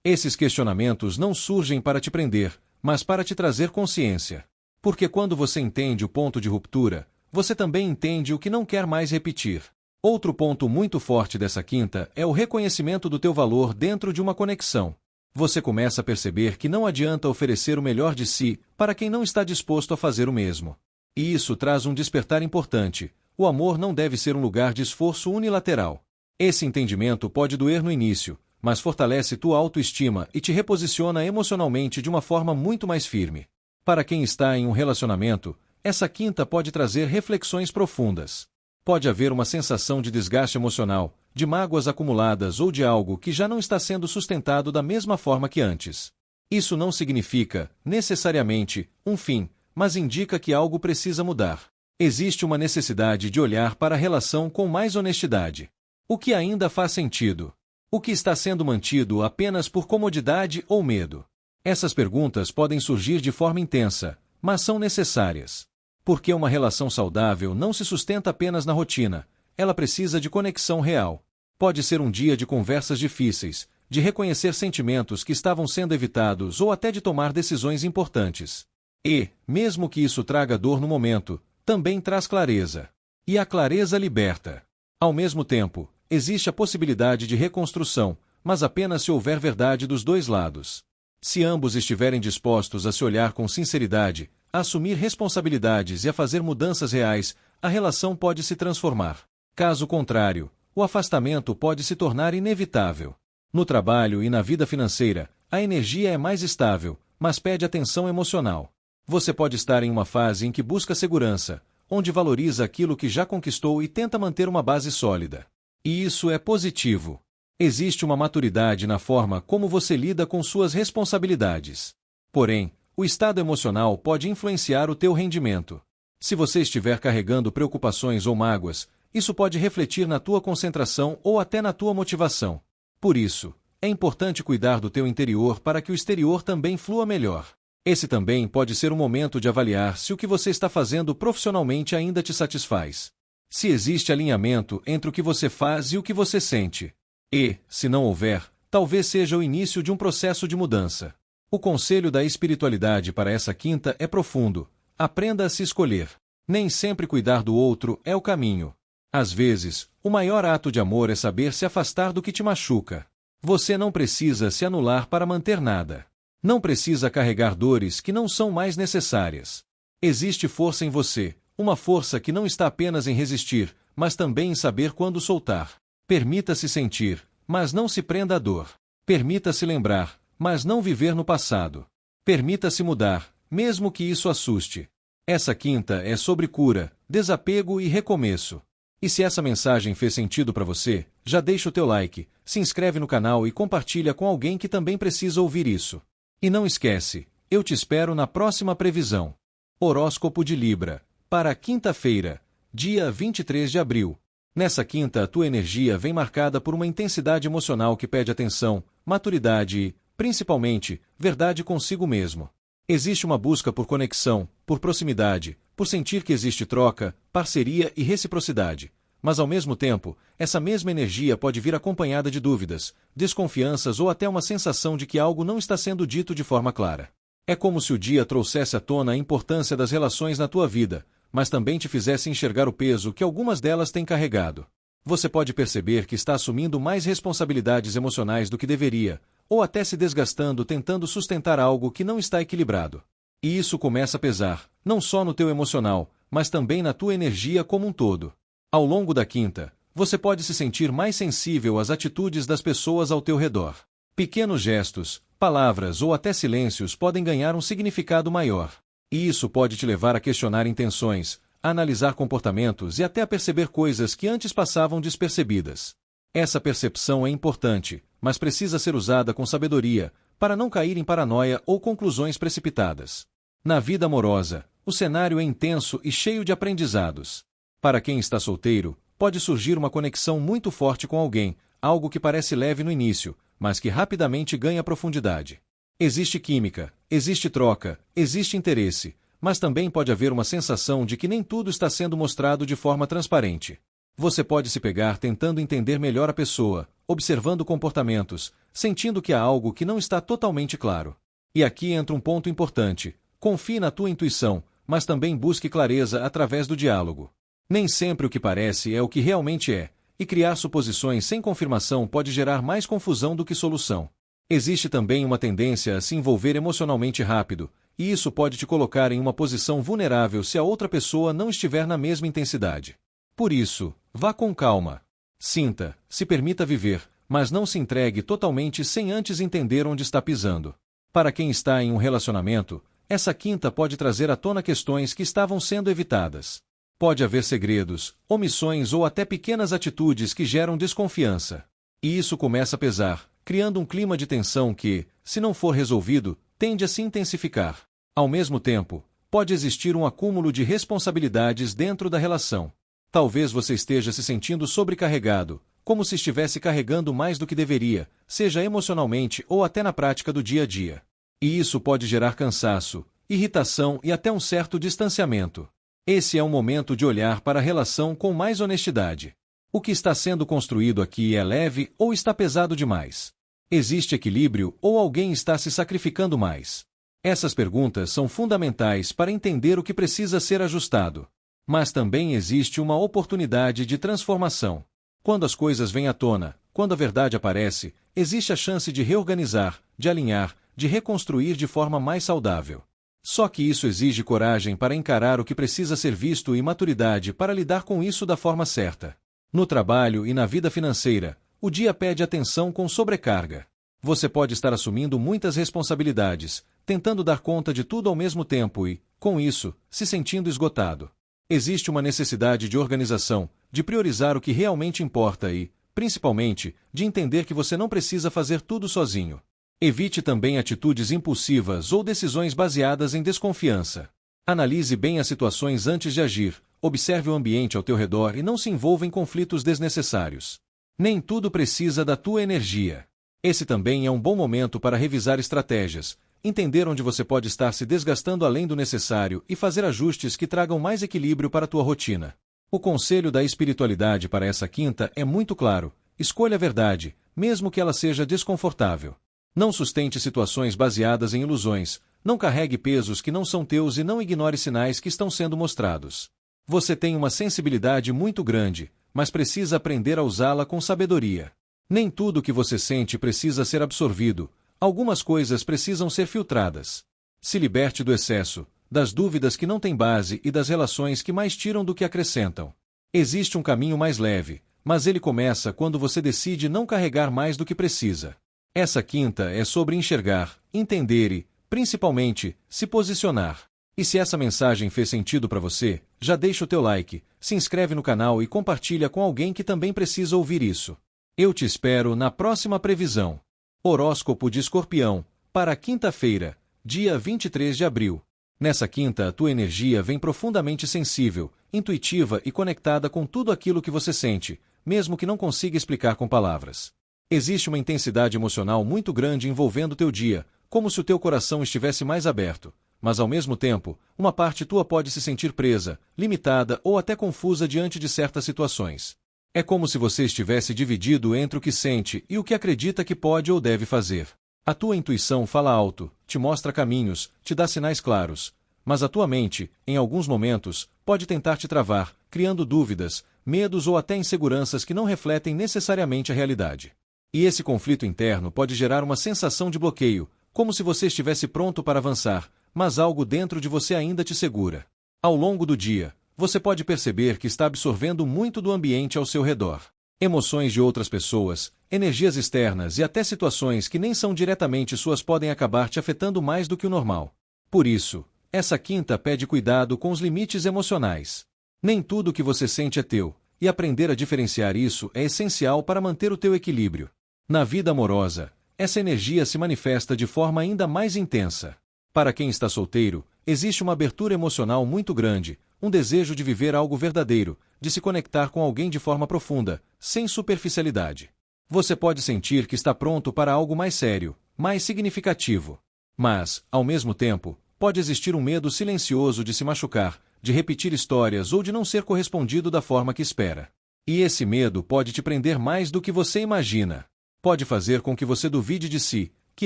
Esses questionamentos não surgem para te prender, mas para te trazer consciência. Porque quando você entende o ponto de ruptura, você também entende o que não quer mais repetir. Outro ponto muito forte dessa quinta é o reconhecimento do teu valor dentro de uma conexão. Você começa a perceber que não adianta oferecer o melhor de si para quem não está disposto a fazer o mesmo. E isso traz um despertar importante. O amor não deve ser um lugar de esforço unilateral. Esse entendimento pode doer no início, mas fortalece tua autoestima e te reposiciona emocionalmente de uma forma muito mais firme. Para quem está em um relacionamento, essa quinta pode trazer reflexões profundas. Pode haver uma sensação de desgaste emocional, de mágoas acumuladas ou de algo que já não está sendo sustentado da mesma forma que antes. Isso não significa, necessariamente, um fim, mas indica que algo precisa mudar. Existe uma necessidade de olhar para a relação com mais honestidade. O que ainda faz sentido? O que está sendo mantido apenas por comodidade ou medo? Essas perguntas podem surgir de forma intensa, mas são necessárias. Porque uma relação saudável não se sustenta apenas na rotina, ela precisa de conexão real. Pode ser um dia de conversas difíceis, de reconhecer sentimentos que estavam sendo evitados ou até de tomar decisões importantes. E, mesmo que isso traga dor no momento, também traz clareza. E a clareza liberta. Ao mesmo tempo, existe a possibilidade de reconstrução, mas apenas se houver verdade dos dois lados. Se ambos estiverem dispostos a se olhar com sinceridade, a assumir responsabilidades e a fazer mudanças reais, a relação pode se transformar. Caso contrário, o afastamento pode se tornar inevitável. No trabalho e na vida financeira, a energia é mais estável, mas pede atenção emocional. Você pode estar em uma fase em que busca segurança, onde valoriza aquilo que já conquistou e tenta manter uma base sólida. E isso é positivo. Existe uma maturidade na forma como você lida com suas responsabilidades. Porém, o estado emocional pode influenciar o teu rendimento. Se você estiver carregando preocupações ou mágoas, isso pode refletir na tua concentração ou até na tua motivação. Por isso, é importante cuidar do teu interior para que o exterior também flua melhor. Esse também pode ser um momento de avaliar se o que você está fazendo profissionalmente ainda te satisfaz. Se existe alinhamento entre o que você faz e o que você sente. E, se não houver, talvez seja o início de um processo de mudança. O conselho da espiritualidade para essa quinta é profundo. Aprenda a se escolher. Nem sempre cuidar do outro é o caminho. Às vezes, o maior ato de amor é saber se afastar do que te machuca. Você não precisa se anular para manter nada. Não precisa carregar dores que não são mais necessárias. Existe força em você, uma força que não está apenas em resistir, mas também em saber quando soltar. Permita-se sentir, mas não se prenda à dor. Permita-se lembrar, mas não viver no passado. Permita-se mudar, mesmo que isso assuste. Essa quinta é sobre cura, desapego e recomeço. E se essa mensagem fez sentido para você, já deixa o teu like, se inscreve no canal e compartilha com alguém que também precisa ouvir isso. E não esquece, eu te espero na próxima previsão. Horóscopo de Libra, para quinta-feira, dia 23 de abril. Nessa quinta, a tua energia vem marcada por uma intensidade emocional que pede atenção, maturidade e, principalmente, verdade consigo mesmo. Existe uma busca por conexão, por proximidade, por sentir que existe troca, parceria e reciprocidade. Mas ao mesmo tempo, essa mesma energia pode vir acompanhada de dúvidas, desconfianças ou até uma sensação de que algo não está sendo dito de forma clara. É como se o dia trouxesse à tona a importância das relações na tua vida, mas também te fizesse enxergar o peso que algumas delas têm carregado. Você pode perceber que está assumindo mais responsabilidades emocionais do que deveria, ou até se desgastando tentando sustentar algo que não está equilibrado. E isso começa a pesar, não só no teu emocional, mas também na tua energia como um todo. Ao longo da quinta, você pode se sentir mais sensível às atitudes das pessoas ao teu redor. Pequenos gestos, palavras ou até silêncios podem ganhar um significado maior. E isso pode te levar a questionar intenções, a analisar comportamentos e até a perceber coisas que antes passavam despercebidas. Essa percepção é importante, mas precisa ser usada com sabedoria, para não cair em paranoia ou conclusões precipitadas. Na vida amorosa, o cenário é intenso e cheio de aprendizados. Para quem está solteiro, pode surgir uma conexão muito forte com alguém, algo que parece leve no início, mas que rapidamente ganha profundidade. Existe química, existe troca, existe interesse, mas também pode haver uma sensação de que nem tudo está sendo mostrado de forma transparente. Você pode se pegar tentando entender melhor a pessoa, observando comportamentos, sentindo que há algo que não está totalmente claro. E aqui entra um ponto importante. Confie na tua intuição, mas também busque clareza através do diálogo. Nem sempre o que parece é o que realmente é, e criar suposições sem confirmação pode gerar mais confusão do que solução. Existe também uma tendência a se envolver emocionalmente rápido, e isso pode te colocar em uma posição vulnerável se a outra pessoa não estiver na mesma intensidade. Por isso, vá com calma. Sinta, se permita viver, mas não se entregue totalmente sem antes entender onde está pisando. Para quem está em um relacionamento, essa quinta pode trazer à tona questões que estavam sendo evitadas. Pode haver segredos, omissões ou até pequenas atitudes que geram desconfiança. E isso começa a pesar, criando um clima de tensão que, se não for resolvido, tende a se intensificar. Ao mesmo tempo, pode existir um acúmulo de responsabilidades dentro da relação. Talvez você esteja se sentindo sobrecarregado, como se estivesse carregando mais do que deveria, seja emocionalmente ou até na prática do dia a dia. E isso pode gerar cansaço, irritação e até um certo distanciamento. Esse é um momento de olhar para a relação com mais honestidade. O que está sendo construído aqui é leve ou está pesado demais? Existe equilíbrio ou alguém está se sacrificando mais? Essas perguntas são fundamentais para entender o que precisa ser ajustado. Mas também existe uma oportunidade de transformação. Quando as coisas vêm à tona, quando a verdade aparece, existe a chance de reorganizar, de alinhar, de reconstruir de forma mais saudável. Só que isso exige coragem para encarar o que precisa ser visto e maturidade para lidar com isso da forma certa. No trabalho e na vida financeira, o dia pede atenção com sobrecarga. Você pode estar assumindo muitas responsabilidades, tentando dar conta de tudo ao mesmo tempo e, com isso, se sentindo esgotado. Existe uma necessidade de organização, de priorizar o que realmente importa e, principalmente, de entender que você não precisa fazer tudo sozinho. Evite também atitudes impulsivas ou decisões baseadas em desconfiança. Analise bem as situações antes de agir, observe o ambiente ao teu redor e não se envolva em conflitos desnecessários. Nem tudo precisa da tua energia. Esse também é um bom momento para revisar estratégias, entender onde você pode estar se desgastando além do necessário e fazer ajustes que tragam mais equilíbrio para a tua rotina. O conselho da espiritualidade para essa quinta é muito claro: escolha a verdade, mesmo que ela seja desconfortável. Não sustente situações baseadas em ilusões, não carregue pesos que não são teus e não ignore sinais que estão sendo mostrados. Você tem uma sensibilidade muito grande, mas precisa aprender a usá-la com sabedoria. Nem tudo o que você sente precisa ser absorvido, algumas coisas precisam ser filtradas. Se liberte do excesso, das dúvidas que não têm base e das relações que mais tiram do que acrescentam. Existe um caminho mais leve, mas ele começa quando você decide não carregar mais do que precisa. Essa quinta é sobre enxergar, entender e, principalmente, se posicionar. E se essa mensagem fez sentido para você, já deixa o teu like, se inscreve no canal e compartilha com alguém que também precisa ouvir isso. Eu te espero na próxima previsão. Horóscopo de Escorpião, para quinta-feira, dia 23 de abril. Nessa quinta, a tua energia vem profundamente sensível, intuitiva e conectada com tudo aquilo que você sente, mesmo que não consiga explicar com palavras. Existe uma intensidade emocional muito grande envolvendo teu dia, como se o teu coração estivesse mais aberto, mas ao mesmo tempo, uma parte tua pode se sentir presa, limitada ou até confusa diante de certas situações. É como se você estivesse dividido entre o que sente e o que acredita que pode ou deve fazer. A tua intuição fala alto, te mostra caminhos, te dá sinais claros, mas a tua mente, em alguns momentos, pode tentar te travar, criando dúvidas, medos ou até inseguranças que não refletem necessariamente a realidade. E esse conflito interno pode gerar uma sensação de bloqueio, como se você estivesse pronto para avançar, mas algo dentro de você ainda te segura. Ao longo do dia, você pode perceber que está absorvendo muito do ambiente ao seu redor. Emoções de outras pessoas, energias externas e até situações que nem são diretamente suas podem acabar te afetando mais do que o normal. Por isso, essa quinta pede cuidado com os limites emocionais. Nem tudo o que você sente é teu, e aprender a diferenciar isso é essencial para manter o teu equilíbrio. Na vida amorosa, essa energia se manifesta de forma ainda mais intensa. Para quem está solteiro, existe uma abertura emocional muito grande, um desejo de viver algo verdadeiro, de se conectar com alguém de forma profunda, sem superficialidade. Você pode sentir que está pronto para algo mais sério, mais significativo. Mas, ao mesmo tempo, pode existir um medo silencioso de se machucar, de repetir histórias ou de não ser correspondido da forma que espera. E esse medo pode te prender mais do que você imagina. Pode fazer com que você duvide de si, que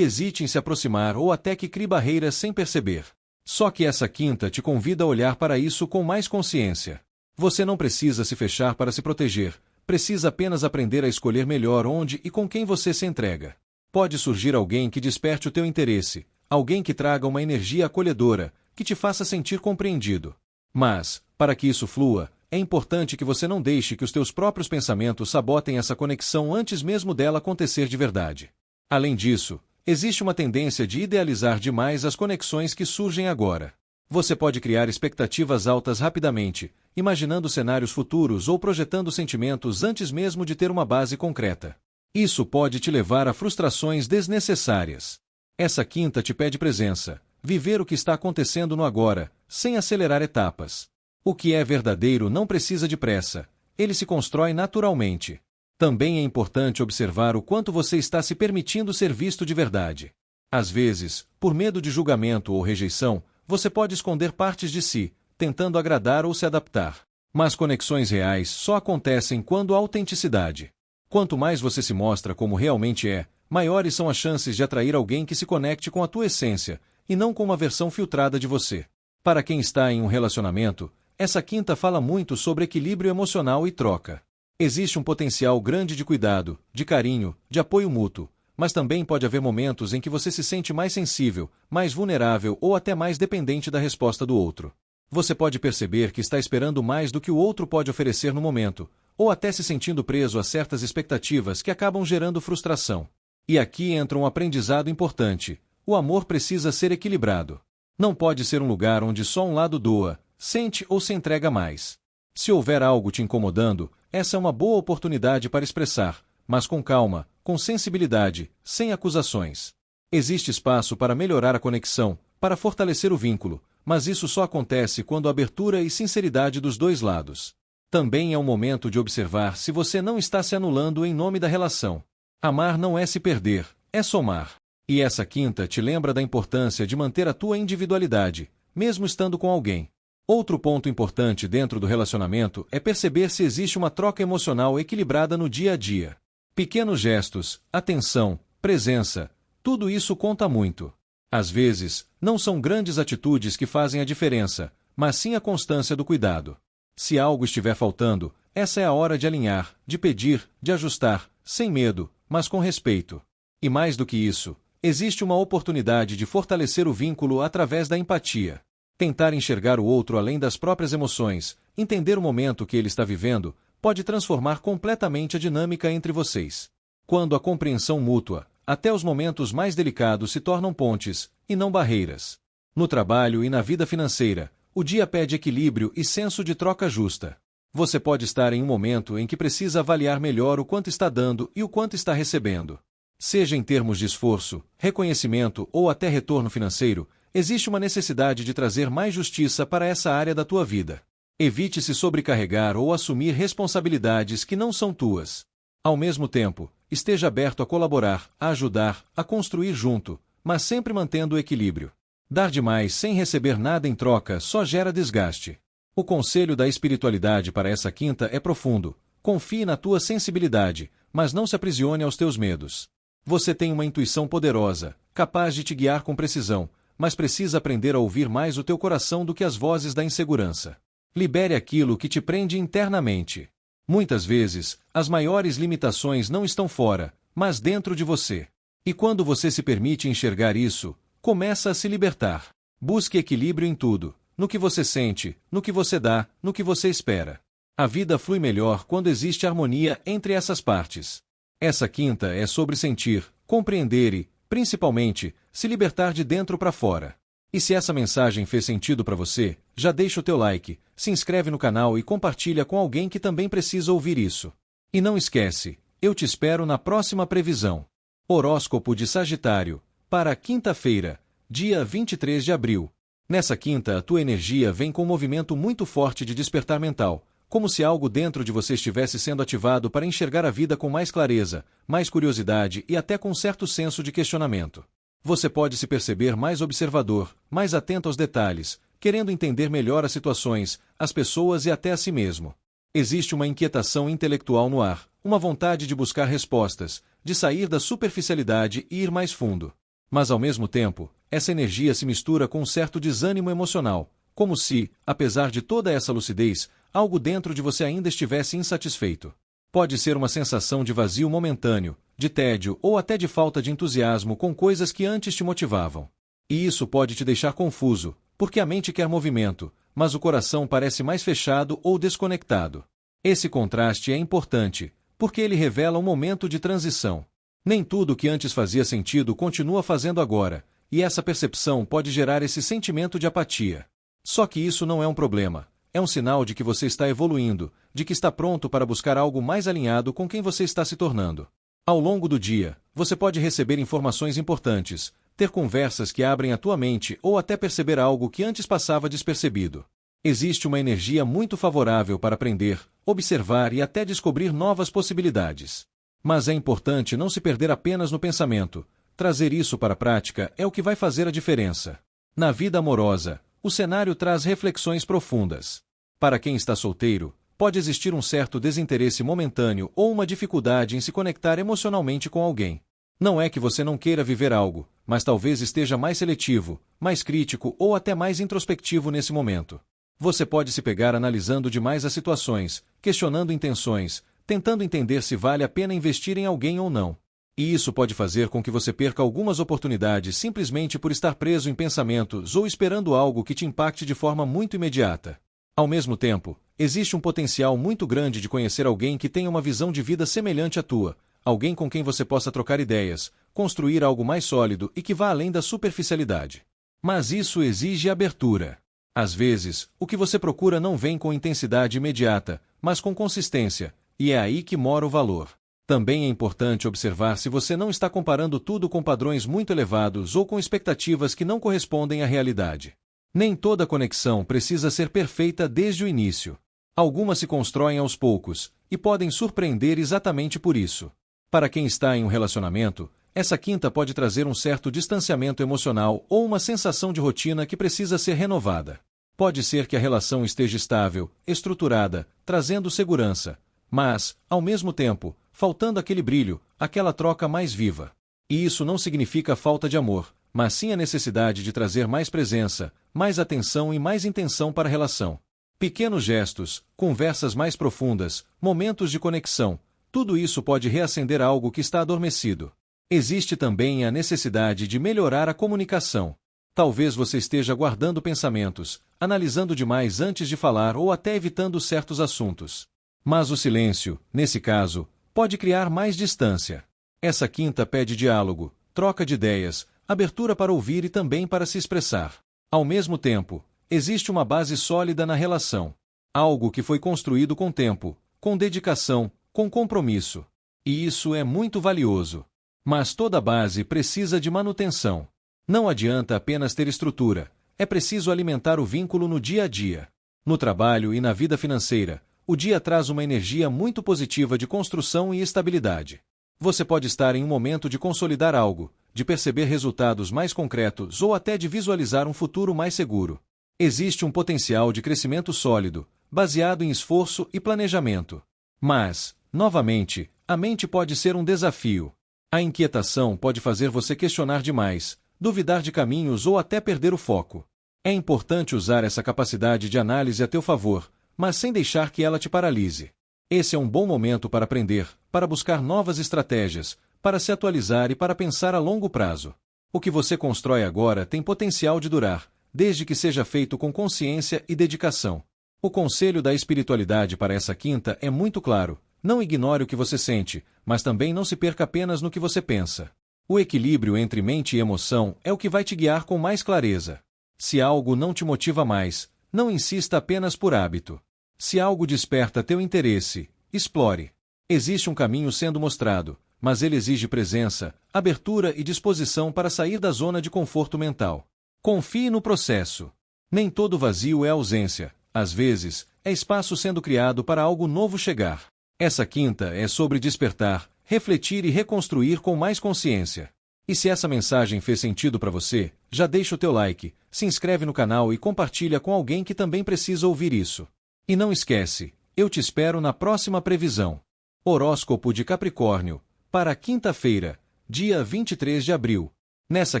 hesite em se aproximar ou até que crie barreiras sem perceber. Só que essa quinta te convida a olhar para isso com mais consciência. Você não precisa se fechar para se proteger, precisa apenas aprender a escolher melhor onde e com quem você se entrega. Pode surgir alguém que desperte o teu interesse, alguém que traga uma energia acolhedora, que te faça sentir compreendido. Mas, para que isso flua, é importante que você não deixe que os teus próprios pensamentos sabotem essa conexão antes mesmo dela acontecer de verdade. Além disso, existe uma tendência de idealizar demais as conexões que surgem agora. Você pode criar expectativas altas rapidamente, imaginando cenários futuros ou projetando sentimentos antes mesmo de ter uma base concreta. Isso pode te levar a frustrações desnecessárias. Essa quinta te pede presença, viver o que está acontecendo no agora, sem acelerar etapas. O que é verdadeiro não precisa de pressa, ele se constrói naturalmente. Também é importante observar o quanto você está se permitindo ser visto de verdade. Às vezes, por medo de julgamento ou rejeição, você pode esconder partes de si, tentando agradar ou se adaptar. Mas conexões reais só acontecem quando há autenticidade. Quanto mais você se mostra como realmente é, maiores são as chances de atrair alguém que se conecte com a tua essência, e não com uma versão filtrada de você. Para quem está em um relacionamento, essa quinta fala muito sobre equilíbrio emocional e troca. Existe um potencial grande de cuidado, de carinho, de apoio mútuo, mas também pode haver momentos em que você se sente mais sensível, mais vulnerável ou até mais dependente da resposta do outro. Você pode perceber que está esperando mais do que o outro pode oferecer no momento, ou até se sentindo preso a certas expectativas que acabam gerando frustração. E aqui entra um aprendizado importante: o amor precisa ser equilibrado. Não pode ser um lugar onde só um lado doa, sente ou se entrega mais. Se houver algo te incomodando, essa é uma boa oportunidade para expressar, mas com calma, com sensibilidade, sem acusações. Existe espaço para melhorar a conexão, para fortalecer o vínculo, mas isso só acontece quando há abertura e sinceridade dos dois lados. Também é um momento de observar se você não está se anulando em nome da relação. Amar não é se perder, é somar. E essa quinta te lembra da importância de manter a tua individualidade, mesmo estando com alguém. Outro ponto importante dentro do relacionamento é perceber se existe uma troca emocional equilibrada no dia a dia. Pequenos gestos, atenção, presença, tudo isso conta muito. Às vezes, não são grandes atitudes que fazem a diferença, mas sim a constância do cuidado. Se algo estiver faltando, essa é a hora de alinhar, de pedir, de ajustar, sem medo, mas com respeito. E mais do que isso, existe uma oportunidade de fortalecer o vínculo através da empatia. Tentar enxergar o outro além das próprias emoções, entender o momento que ele está vivendo, pode transformar completamente a dinâmica entre vocês. Quando a compreensão mútua, até os momentos mais delicados se tornam pontes, e não barreiras. No trabalho e na vida financeira, o dia pede equilíbrio e senso de troca justa. Você pode estar em um momento em que precisa avaliar melhor o quanto está dando e o quanto está recebendo. Seja em termos de esforço, reconhecimento ou até retorno financeiro, existe uma necessidade de trazer mais justiça para essa área da tua vida. Evite se sobrecarregar ou assumir responsabilidades que não são tuas. Ao mesmo tempo, esteja aberto a colaborar, a ajudar, a construir junto, mas sempre mantendo o equilíbrio. Dar demais sem receber nada em troca só gera desgaste. O conselho da espiritualidade para essa quinta é profundo. Confie na tua sensibilidade, mas não se aprisione aos teus medos. Você tem uma intuição poderosa, capaz de te guiar com precisão, mas precisa aprender a ouvir mais o teu coração do que as vozes da insegurança. Libere aquilo que te prende internamente. Muitas vezes, as maiores limitações não estão fora, mas dentro de você. E quando você se permite enxergar isso, começa a se libertar. Busque equilíbrio em tudo, no que você sente, no que você dá, no que você espera. A vida flui melhor quando existe harmonia entre essas partes. Essa quinta é sobre sentir, compreender e, principalmente, se libertar de dentro para fora. E se essa mensagem fez sentido para você, já deixa o teu like, se inscreve no canal e compartilha com alguém que também precisa ouvir isso. E não esquece, eu te espero na próxima previsão. Horóscopo de Sagitário, para quinta-feira, dia 23 de abril. Nessa quinta a tua energia vem com um movimento muito forte de despertar mental, como se algo dentro de você estivesse sendo ativado para enxergar a vida com mais clareza, mais curiosidade e até com certo senso de questionamento. Você pode se perceber mais observador, mais atento aos detalhes, querendo entender melhor as situações, as pessoas e até a si mesmo. Existe uma inquietação intelectual no ar, uma vontade de buscar respostas, de sair da superficialidade e ir mais fundo. Mas ao mesmo tempo, essa energia se mistura com um certo desânimo emocional, como se, apesar de toda essa lucidez, algo dentro de você ainda estivesse insatisfeito. Pode ser uma sensação de vazio momentâneo, de tédio ou até de falta de entusiasmo com coisas que antes te motivavam. E isso pode te deixar confuso, porque a mente quer movimento, mas o coração parece mais fechado ou desconectado. Esse contraste é importante, porque ele revela um momento de transição. Nem tudo que antes fazia sentido continua fazendo agora, e essa percepção pode gerar esse sentimento de apatia. Só que isso não é um problema. É um sinal de que você está evoluindo, de que está pronto para buscar algo mais alinhado com quem você está se tornando. Ao longo do dia, você pode receber informações importantes, ter conversas que abrem a tua mente ou até perceber algo que antes passava despercebido. Existe uma energia muito favorável para aprender, observar e até descobrir novas possibilidades. Mas é importante não se perder apenas no pensamento. Trazer isso para a prática é o que vai fazer a diferença. Na vida amorosa, o cenário traz reflexões profundas. Para quem está solteiro, pode existir um certo desinteresse momentâneo ou uma dificuldade em se conectar emocionalmente com alguém. Não é que você não queira viver algo, mas talvez esteja mais seletivo, mais crítico ou até mais introspectivo nesse momento. Você pode se pegar analisando demais as situações, questionando intenções, tentando entender se vale a pena investir em alguém ou não. E isso pode fazer com que você perca algumas oportunidades simplesmente por estar preso em pensamentos ou esperando algo que te impacte de forma muito imediata. Ao mesmo tempo, existe um potencial muito grande de conhecer alguém que tenha uma visão de vida semelhante à tua, alguém com quem você possa trocar ideias, construir algo mais sólido e que vá além da superficialidade. Mas isso exige abertura. Às vezes, o que você procura não vem com intensidade imediata, mas com consistência, e é aí que mora o valor. Também é importante observar se você não está comparando tudo com padrões muito elevados ou com expectativas que não correspondem à realidade. Nem toda conexão precisa ser perfeita desde o início. Algumas se constroem aos poucos, e podem surpreender exatamente por isso. Para quem está em um relacionamento, essa quinta pode trazer um certo distanciamento emocional ou uma sensação de rotina que precisa ser renovada. Pode ser que a relação esteja estável, estruturada, trazendo segurança, mas, ao mesmo tempo, faltando aquele brilho, aquela troca mais viva. E isso não significa falta de amor, mas sim a necessidade de trazer mais presença, mais atenção e mais intenção para a relação. Pequenos gestos, conversas mais profundas, momentos de conexão, tudo isso pode reacender algo que está adormecido. Existe também a necessidade de melhorar a comunicação. Talvez você esteja guardando pensamentos, analisando demais antes de falar ou até evitando certos assuntos. Mas o silêncio, nesse caso, pode criar mais distância. Essa quinta pede diálogo, troca de ideias, abertura para ouvir e também para se expressar. Ao mesmo tempo, existe uma base sólida na relação. Algo que foi construído com tempo, com dedicação, com compromisso. E isso é muito valioso. Mas toda base precisa de manutenção. Não adianta apenas ter estrutura, é preciso alimentar o vínculo no dia a dia. No trabalho e na vida financeira, o dia traz uma energia muito positiva de construção e estabilidade. Você pode estar em um momento de consolidar algo, de perceber resultados mais concretos ou até de visualizar um futuro mais seguro. Existe um potencial de crescimento sólido, baseado em esforço e planejamento. Mas, novamente, a mente pode ser um desafio. A inquietação pode fazer você questionar demais, duvidar de caminhos ou até perder o foco. É importante usar essa capacidade de análise a teu favor, mas sem deixar que ela te paralise. Esse é um bom momento para aprender, para buscar novas estratégias, para se atualizar e para pensar a longo prazo. O que você constrói agora tem potencial de durar, desde que seja feito com consciência e dedicação. O conselho da espiritualidade para essa quinta é muito claro: não ignore o que você sente, mas também não se perca apenas no que você pensa. O equilíbrio entre mente e emoção é o que vai te guiar com mais clareza. Se algo não te motiva mais, não insista apenas por hábito. Se algo desperta teu interesse, explore. Existe um caminho sendo mostrado, mas ele exige presença, abertura e disposição para sair da zona de conforto mental. Confie no processo. Nem todo vazio é ausência. Às vezes, é espaço sendo criado para algo novo chegar. Essa quinta é sobre despertar, refletir e reconstruir com mais consciência. E se essa mensagem fez sentido para você, já deixa o teu like, se inscreve no canal e compartilha com alguém que também precisa ouvir isso. E não esquece, eu te espero na próxima previsão. Horóscopo de Capricórnio, para quinta-feira, dia 23 de abril. Nessa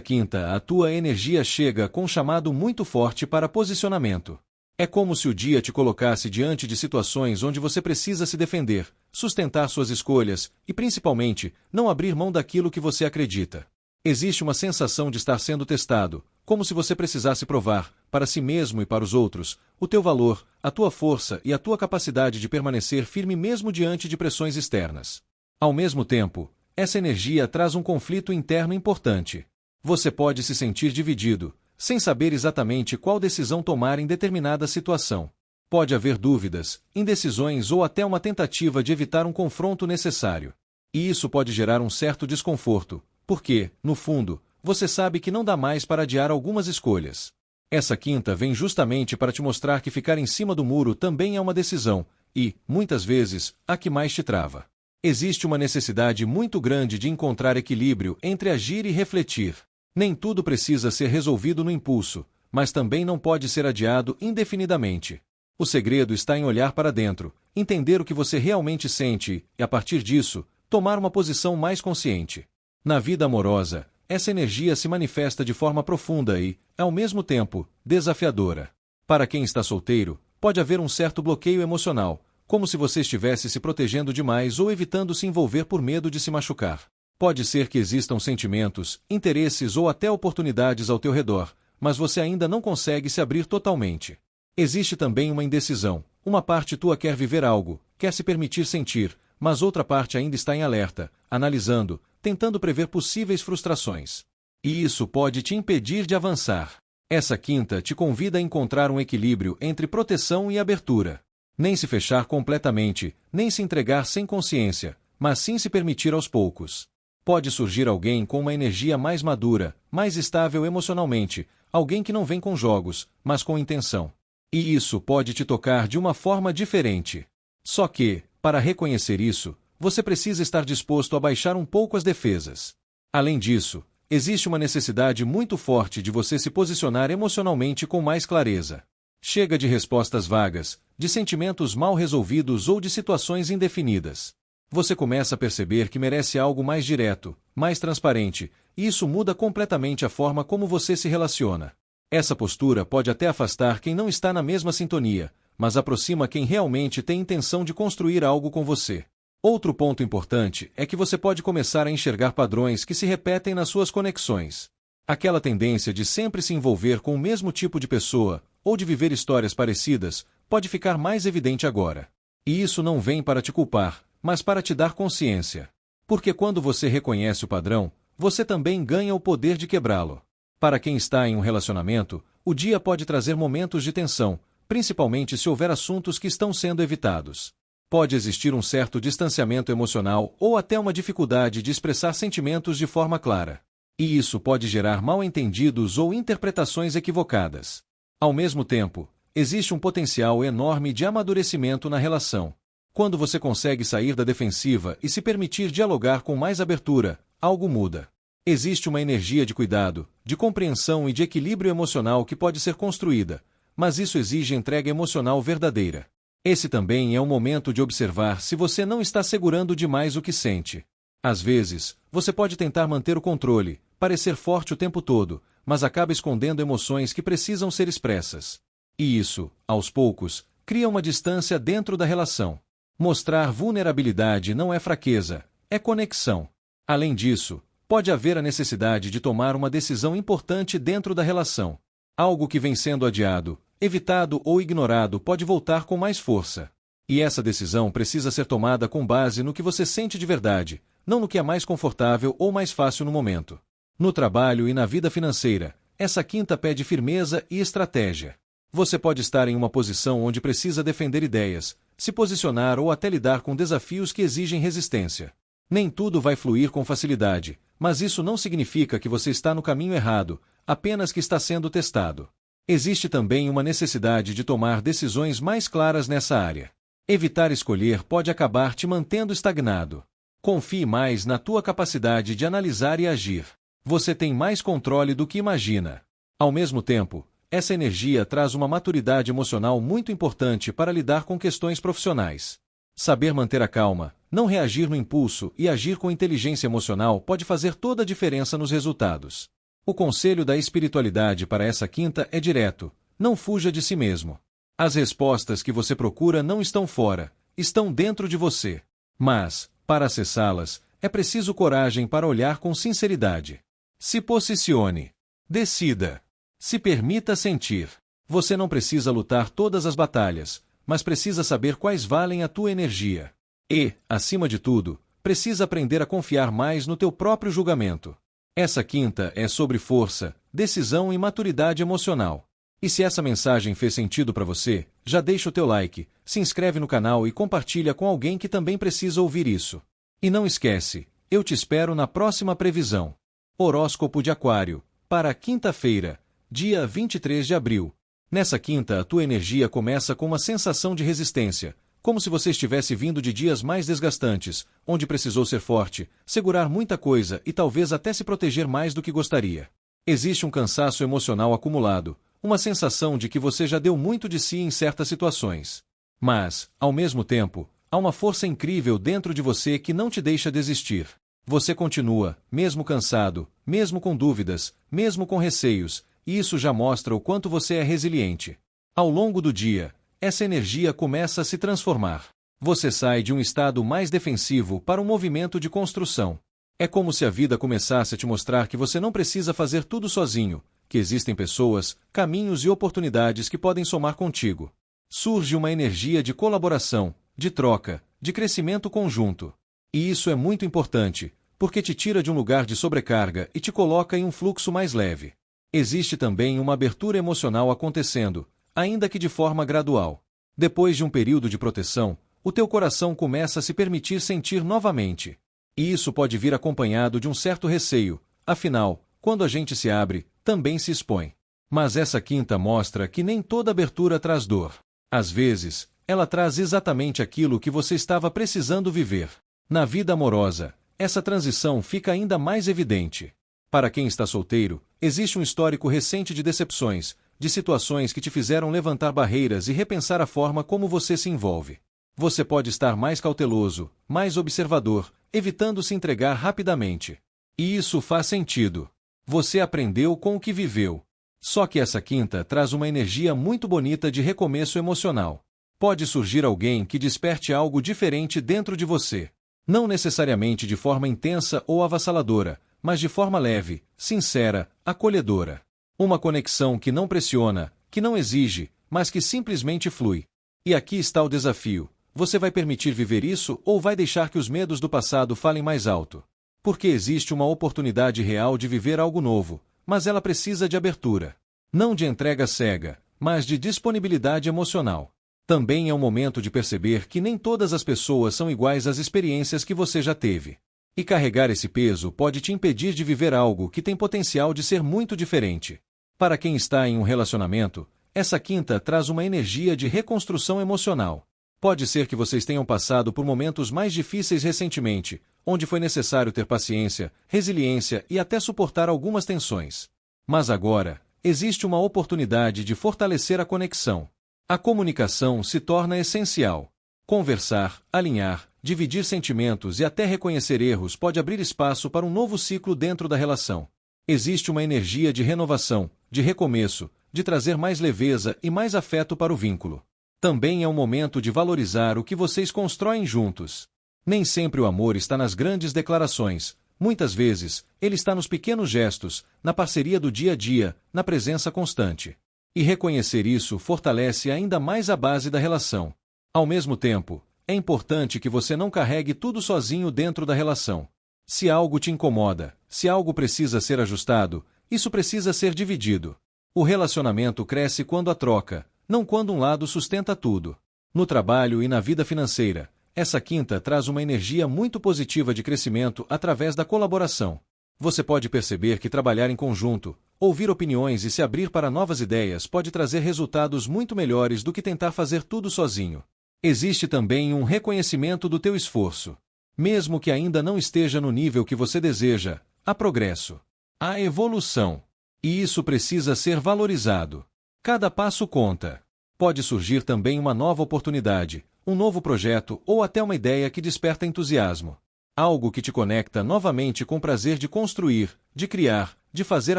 quinta, a tua energia chega com um chamado muito forte para posicionamento. É como se o dia te colocasse diante de situações onde você precisa se defender, sustentar suas escolhas e, principalmente, não abrir mão daquilo que você acredita. Existe uma sensação de estar sendo testado, como se você precisasse provar, para si mesmo e para os outros, o teu valor, a tua força e a tua capacidade de permanecer firme mesmo diante de pressões externas. Ao mesmo tempo, essa energia traz um conflito interno importante. Você pode se sentir dividido, sem saber exatamente qual decisão tomar em determinada situação. Pode haver dúvidas, indecisões ou até uma tentativa de evitar um confronto necessário. E isso pode gerar um certo desconforto, porque, no fundo, você sabe que não dá mais para adiar algumas escolhas. Essa quinta vem justamente para te mostrar que ficar em cima do muro também é uma decisão, e, muitas vezes, a que mais te trava. Existe uma necessidade muito grande de encontrar equilíbrio entre agir e refletir. Nem tudo precisa ser resolvido no impulso, mas também não pode ser adiado indefinidamente. O segredo está em olhar para dentro, entender o que você realmente sente e, a partir disso, tomar uma posição mais consciente. Na vida amorosa, essa energia se manifesta de forma profunda e, ao mesmo tempo, desafiadora. Para quem está solteiro, pode haver um certo bloqueio emocional, como se você estivesse se protegendo demais ou evitando se envolver por medo de se machucar. Pode ser que existam sentimentos, interesses ou até oportunidades ao teu redor, mas você ainda não consegue se abrir totalmente. Existe também uma indecisão. Uma parte tua quer viver algo, quer se permitir sentir, mas outra parte ainda está em alerta, analisando, tentando prever possíveis frustrações. E isso pode te impedir de avançar. Essa quinta te convida a encontrar um equilíbrio entre proteção e abertura. Nem se fechar completamente, nem se entregar sem consciência, mas sim se permitir aos poucos. Pode surgir alguém com uma energia mais madura, mais estável emocionalmente, alguém que não vem com jogos, mas com intenção. E isso pode te tocar de uma forma diferente. Só que, para reconhecer isso, você precisa estar disposto a baixar um pouco as defesas. Além disso, existe uma necessidade muito forte de você se posicionar emocionalmente com mais clareza. Chega de respostas vagas, de sentimentos mal resolvidos ou de situações indefinidas. Você começa a perceber que merece algo mais direto, mais transparente, e isso muda completamente a forma como você se relaciona. Essa postura pode até afastar quem não está na mesma sintonia, mas aproxima quem realmente tem intenção de construir algo com você. Outro ponto importante é que você pode começar a enxergar padrões que se repetem nas suas conexões. Aquela tendência de sempre se envolver com o mesmo tipo de pessoa, ou de viver histórias parecidas, pode ficar mais evidente agora. E isso não vem para te culpar, mas para te dar consciência. Porque quando você reconhece o padrão, você também ganha o poder de quebrá-lo. Para quem está em um relacionamento, o dia pode trazer momentos de tensão, principalmente se houver assuntos que estão sendo evitados. Pode existir um certo distanciamento emocional ou até uma dificuldade de expressar sentimentos de forma clara. E isso pode gerar mal-entendidos ou interpretações equivocadas. Ao mesmo tempo, existe um potencial enorme de amadurecimento na relação. Quando você consegue sair da defensiva e se permitir dialogar com mais abertura, algo muda. Existe uma energia de cuidado, de compreensão e de equilíbrio emocional que pode ser construída, mas isso exige entrega emocional verdadeira. Esse também é um momento de observar se você não está segurando demais o que sente. Às vezes, você pode tentar manter o controle, parecer forte o tempo todo, mas acaba escondendo emoções que precisam ser expressas. E isso, aos poucos, cria uma distância dentro da relação. Mostrar vulnerabilidade não é fraqueza, é conexão. Além disso, pode haver a necessidade de tomar uma decisão importante dentro da relação. Algo que vem sendo adiado, evitado ou ignorado pode voltar com mais força. E essa decisão precisa ser tomada com base no que você sente de verdade, não no que é mais confortável ou mais fácil no momento. No trabalho e na vida financeira, essa quinta pede firmeza e estratégia. Você pode estar em uma posição onde precisa defender ideias, se posicionar ou até lidar com desafios que exigem resistência. Nem tudo vai fluir com facilidade, mas isso não significa que você está no caminho errado, apenas que está sendo testado. Existe também uma necessidade de tomar decisões mais claras nessa área. Evitar escolher pode acabar te mantendo estagnado. Confie mais na tua capacidade de analisar e agir. Você tem mais controle do que imagina. Ao mesmo tempo, essa energia traz uma maturidade emocional muito importante para lidar com questões profissionais. Saber manter a calma, não reagir no impulso e agir com inteligência emocional pode fazer toda a diferença nos resultados. O conselho da espiritualidade para essa quinta é direto: não fuja de si mesmo. As respostas que você procura não estão fora, estão dentro de você. Mas, para acessá-las, é preciso coragem para olhar com sinceridade. Se posicione. Decida. Se permita sentir. Você não precisa lutar todas as batalhas, mas precisa saber quais valem a tua energia. E, acima de tudo, precisa aprender a confiar mais no teu próprio julgamento. Essa quinta é sobre força, decisão e maturidade emocional. E se essa mensagem fez sentido para você, já deixa o teu like, se inscreve no canal e compartilha com alguém que também precisa ouvir isso. E não esquece, eu te espero na próxima previsão. Horóscopo de Aquário, para quinta-feira, dia 23 de abril. Nessa quinta, a tua energia começa com uma sensação de resistência, como se você estivesse vindo de dias mais desgastantes, onde precisou ser forte, segurar muita coisa e talvez até se proteger mais do que gostaria. Existe um cansaço emocional acumulado, uma sensação de que você já deu muito de si em certas situações. Mas, ao mesmo tempo, há uma força incrível dentro de você que não te deixa desistir. Você continua, mesmo cansado, mesmo com dúvidas, mesmo com receios, e isso já mostra o quanto você é resiliente. Ao longo do dia, essa energia começa a se transformar. Você sai de um estado mais defensivo para um movimento de construção. É como se a vida começasse a te mostrar que você não precisa fazer tudo sozinho, que existem pessoas, caminhos e oportunidades que podem somar contigo. Surge uma energia de colaboração, de troca, de crescimento conjunto. E isso é muito importante, porque te tira de um lugar de sobrecarga e te coloca em um fluxo mais leve. Existe também uma abertura emocional acontecendo, ainda que de forma gradual. Depois de um período de proteção, o teu coração começa a se permitir sentir novamente. E isso pode vir acompanhado de um certo receio, afinal, quando a gente se abre, também se expõe. Mas essa quinta mostra que nem toda abertura traz dor. Às vezes, ela traz exatamente aquilo que você estava precisando viver. Na vida amorosa, essa transição fica ainda mais evidente. Para quem está solteiro, existe um histórico recente de decepções, de situações que te fizeram levantar barreiras e repensar a forma como você se envolve. Você pode estar mais cauteloso, mais observador, evitando se entregar rapidamente. E isso faz sentido. Você aprendeu com o que viveu. Só que essa quinta traz uma energia muito bonita de recomeço emocional. Pode surgir alguém que desperte algo diferente dentro de você. Não necessariamente de forma intensa ou avassaladora, mas de forma leve, sincera, acolhedora. Uma conexão que não pressiona, que não exige, mas que simplesmente flui. E aqui está o desafio. Você vai permitir viver isso ou vai deixar que os medos do passado falem mais alto? Porque existe uma oportunidade real de viver algo novo, mas ela precisa de abertura. Não de entrega cega, mas de disponibilidade emocional. Também é um momento de perceber que nem todas as pessoas são iguais às experiências que você já teve. E carregar esse peso pode te impedir de viver algo que tem potencial de ser muito diferente. Para quem está em um relacionamento, essa quinta traz uma energia de reconstrução emocional. Pode ser que vocês tenham passado por momentos mais difíceis recentemente, onde foi necessário ter paciência, resiliência e até suportar algumas tensões. Mas agora, existe uma oportunidade de fortalecer a conexão. A comunicação se torna essencial. Conversar, alinhar, dividir sentimentos e até reconhecer erros pode abrir espaço para um novo ciclo dentro da relação. Existe uma energia de renovação, de recomeço, de trazer mais leveza e mais afeto para o vínculo. Também é um momento de valorizar o que vocês constroem juntos. Nem sempre o amor está nas grandes declarações. Muitas vezes, ele está nos pequenos gestos, na parceria do dia a dia, na presença constante. E reconhecer isso fortalece ainda mais a base da relação. Ao mesmo tempo, é importante que você não carregue tudo sozinho dentro da relação. Se algo te incomoda, se algo precisa ser ajustado, isso precisa ser dividido. O relacionamento cresce quando há troca, não quando um lado sustenta tudo. No trabalho e na vida financeira, essa quinta traz uma energia muito positiva de crescimento através da colaboração. Você pode perceber que trabalhar em conjunto, ouvir opiniões e se abrir para novas ideias pode trazer resultados muito melhores do que tentar fazer tudo sozinho. Existe também um reconhecimento do teu esforço. Mesmo que ainda não esteja no nível que você deseja, há progresso. Há evolução. E isso precisa ser valorizado. Cada passo conta. Pode surgir também uma nova oportunidade, um novo projeto ou até uma ideia que desperta entusiasmo. Algo que te conecta novamente com o prazer de construir, de criar, de fazer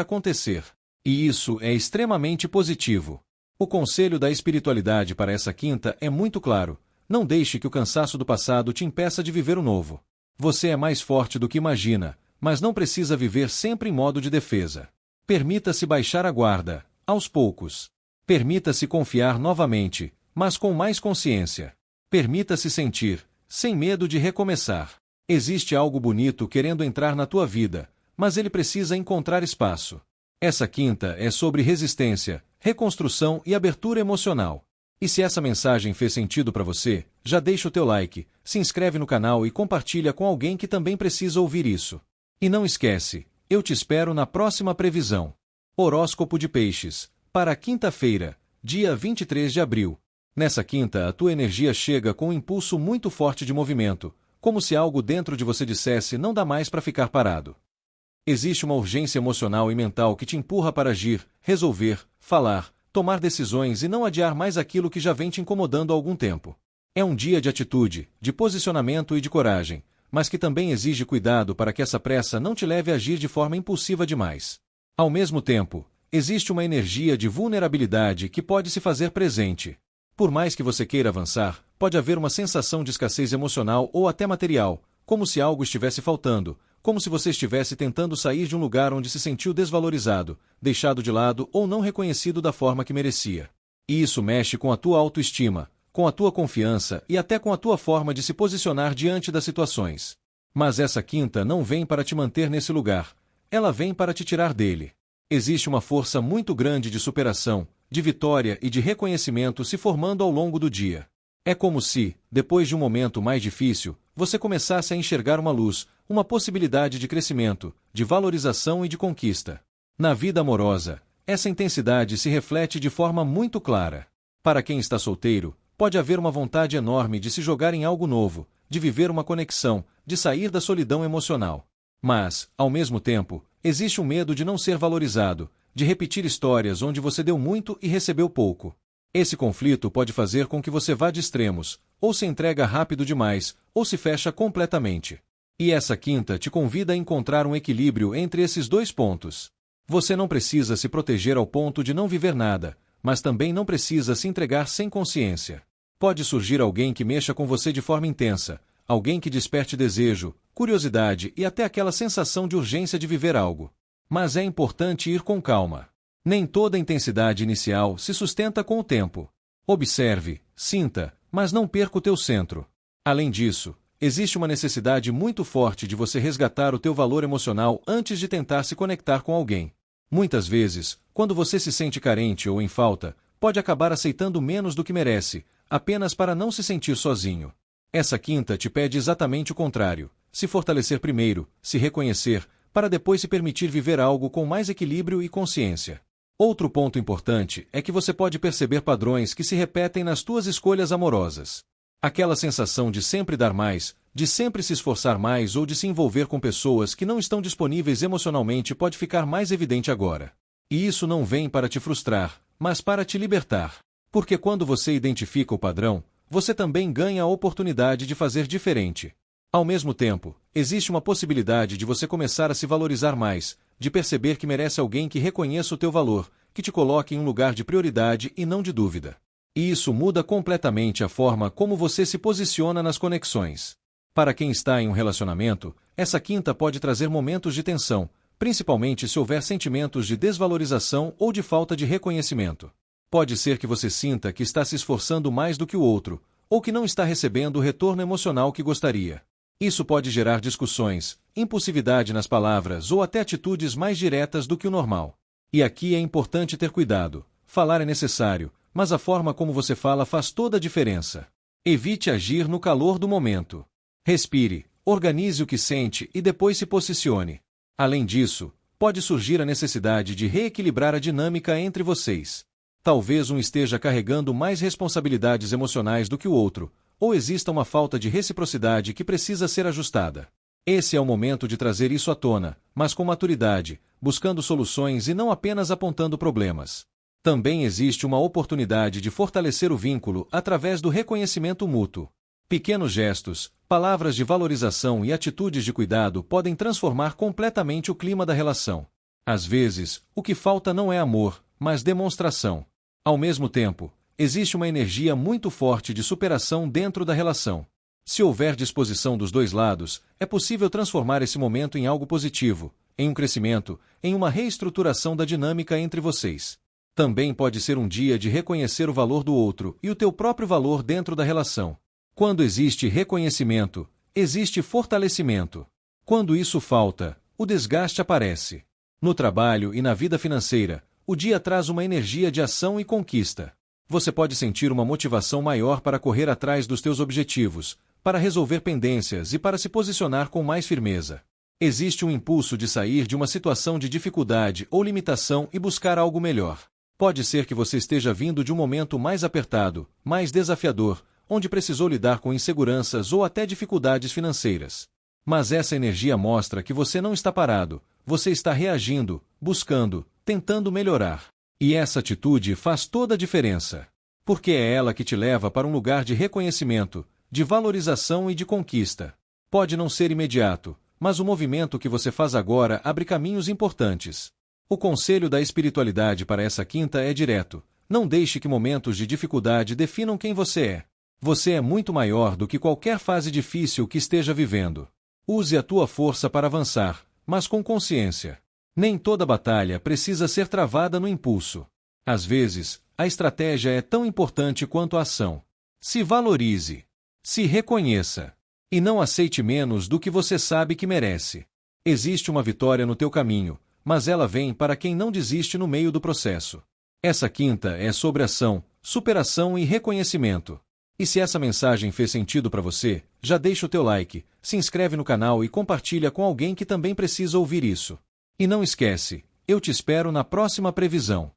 acontecer. E isso é extremamente positivo. O conselho da espiritualidade para essa quinta é muito claro: não deixe que o cansaço do passado te impeça de viver o novo. Você é mais forte do que imagina, mas não precisa viver sempre em modo de defesa. Permita-se baixar a guarda, aos poucos. Permita-se confiar novamente, mas com mais consciência. Permita-se sentir, sem medo de recomeçar. Existe algo bonito querendo entrar na tua vida, mas ele precisa encontrar espaço. Essa quinta é sobre resistência, reconstrução e abertura emocional. E se essa mensagem fez sentido para você, já deixa o teu like, se inscreve no canal e compartilha com alguém que também precisa ouvir isso. E não esquece, eu te espero na próxima previsão. Horóscopo de Peixes, para quinta-feira, dia 23 de abril. Nessa quinta, a tua energia chega com um impulso muito forte de movimento, como se algo dentro de você dissesse não dá mais para ficar parado. Existe uma urgência emocional e mental que te empurra para agir, resolver, falar, tomar decisões e não adiar mais aquilo que já vem te incomodando há algum tempo. É um dia de atitude, de posicionamento e de coragem, mas que também exige cuidado para que essa pressa não te leve a agir de forma impulsiva demais. Ao mesmo tempo, existe uma energia de vulnerabilidade que pode se fazer presente. Por mais que você queira avançar, pode haver uma sensação de escassez emocional ou até material, como se algo estivesse faltando, como se você estivesse tentando sair de um lugar onde se sentiu desvalorizado, deixado de lado ou não reconhecido da forma que merecia. E isso mexe com a tua autoestima, com a tua confiança e até com a tua forma de se posicionar diante das situações. Mas essa quinta não vem para te manter nesse lugar, ela vem para te tirar dele. Existe uma força muito grande de superação, de vitória e de reconhecimento se formando ao longo do dia. É como se, depois de um momento mais difícil, você começasse a enxergar uma luz, uma possibilidade de crescimento, de valorização e de conquista. Na vida amorosa, essa intensidade se reflete de forma muito clara. Para quem está solteiro, pode haver uma vontade enorme de se jogar em algo novo, de viver uma conexão, de sair da solidão emocional. Mas, ao mesmo tempo, existe um medo de não ser valorizado, de repetir histórias onde você deu muito e recebeu pouco. Esse conflito pode fazer com que você vá de extremos, ou se entrega rápido demais, ou se fecha completamente. E essa quinta te convida a encontrar um equilíbrio entre esses dois pontos. Você não precisa se proteger ao ponto de não viver nada, mas também não precisa se entregar sem consciência. Pode surgir alguém que mexa com você de forma intensa, alguém que desperte desejo, curiosidade e até aquela sensação de urgência de viver algo. Mas é importante ir com calma. Nem toda intensidade inicial se sustenta com o tempo. Observe, sinta, mas não perca o teu centro. Além disso, existe uma necessidade muito forte de você resgatar o teu valor emocional antes de tentar se conectar com alguém. Muitas vezes, quando você se sente carente ou em falta, pode acabar aceitando menos do que merece, apenas para não se sentir sozinho. Essa quinta te pede exatamente o contrário: se fortalecer primeiro, se reconhecer, para depois se permitir viver algo com mais equilíbrio e consciência. Outro ponto importante é que você pode perceber padrões que se repetem nas tuas escolhas amorosas. Aquela sensação de sempre dar mais, de sempre se esforçar mais ou de se envolver com pessoas que não estão disponíveis emocionalmente pode ficar mais evidente agora. E isso não vem para te frustrar, mas para te libertar. Porque quando você identifica o padrão, você também ganha a oportunidade de fazer diferente. Ao mesmo tempo, existe uma possibilidade de você começar a se valorizar mais, de perceber que merece alguém que reconheça o teu valor, que te coloque em um lugar de prioridade e não de dúvida. E isso muda completamente a forma como você se posiciona nas conexões. Para quem está em um relacionamento, essa quinta pode trazer momentos de tensão, principalmente se houver sentimentos de desvalorização ou de falta de reconhecimento. Pode ser que você sinta que está se esforçando mais do que o outro, ou que não está recebendo o retorno emocional que gostaria. Isso pode gerar discussões, impulsividade nas palavras ou até atitudes mais diretas do que o normal. E aqui é importante ter cuidado. Falar é necessário, mas a forma como você fala faz toda a diferença. Evite agir no calor do momento. Respire, organize o que sente e depois se posicione. Além disso, pode surgir a necessidade de reequilibrar a dinâmica entre vocês. Talvez um esteja carregando mais responsabilidades emocionais do que o outro, ou exista uma falta de reciprocidade que precisa ser ajustada. Esse é o momento de trazer isso à tona, mas com maturidade, buscando soluções e não apenas apontando problemas. Também existe uma oportunidade de fortalecer o vínculo através do reconhecimento mútuo. Pequenos gestos, palavras de valorização e atitudes de cuidado podem transformar completamente o clima da relação. Às vezes, o que falta não é amor, mas demonstração. Ao mesmo tempo, existe uma energia muito forte de superação dentro da relação. Se houver disposição dos dois lados, é possível transformar esse momento em algo positivo, em um crescimento, em uma reestruturação da dinâmica entre vocês. Também pode ser um dia de reconhecer o valor do outro e o teu próprio valor dentro da relação. Quando existe reconhecimento, existe fortalecimento. Quando isso falta, o desgaste aparece. No trabalho e na vida financeira, o dia traz uma energia de ação e conquista. Você pode sentir uma motivação maior para correr atrás dos teus objetivos, para resolver pendências e para se posicionar com mais firmeza. Existe um impulso de sair de uma situação de dificuldade ou limitação e buscar algo melhor. Pode ser que você esteja vindo de um momento mais apertado, mais desafiador, onde precisou lidar com inseguranças ou até dificuldades financeiras. Mas essa energia mostra que você não está parado, você está reagindo, buscando, tentando melhorar. E essa atitude faz toda a diferença. Porque é ela que te leva para um lugar de reconhecimento, de valorização e de conquista. Pode não ser imediato, mas o movimento que você faz agora abre caminhos importantes. O conselho da espiritualidade para essa quinta é direto: não deixe que momentos de dificuldade definam quem você é. Você é muito maior do que qualquer fase difícil que esteja vivendo. Use a tua força para avançar, mas com consciência. Nem toda batalha precisa ser travada no impulso. Às vezes, a estratégia é tão importante quanto a ação. Se valorize. Se reconheça. E não aceite menos do que você sabe que merece. Existe uma vitória no teu caminho, mas ela vem para quem não desiste no meio do processo. Essa quinta é sobre ação, superação e reconhecimento. E se essa mensagem fez sentido para você, já deixa o teu like, se inscreve no canal e compartilha com alguém que também precisa ouvir isso. E não esquece, eu te espero na próxima previsão.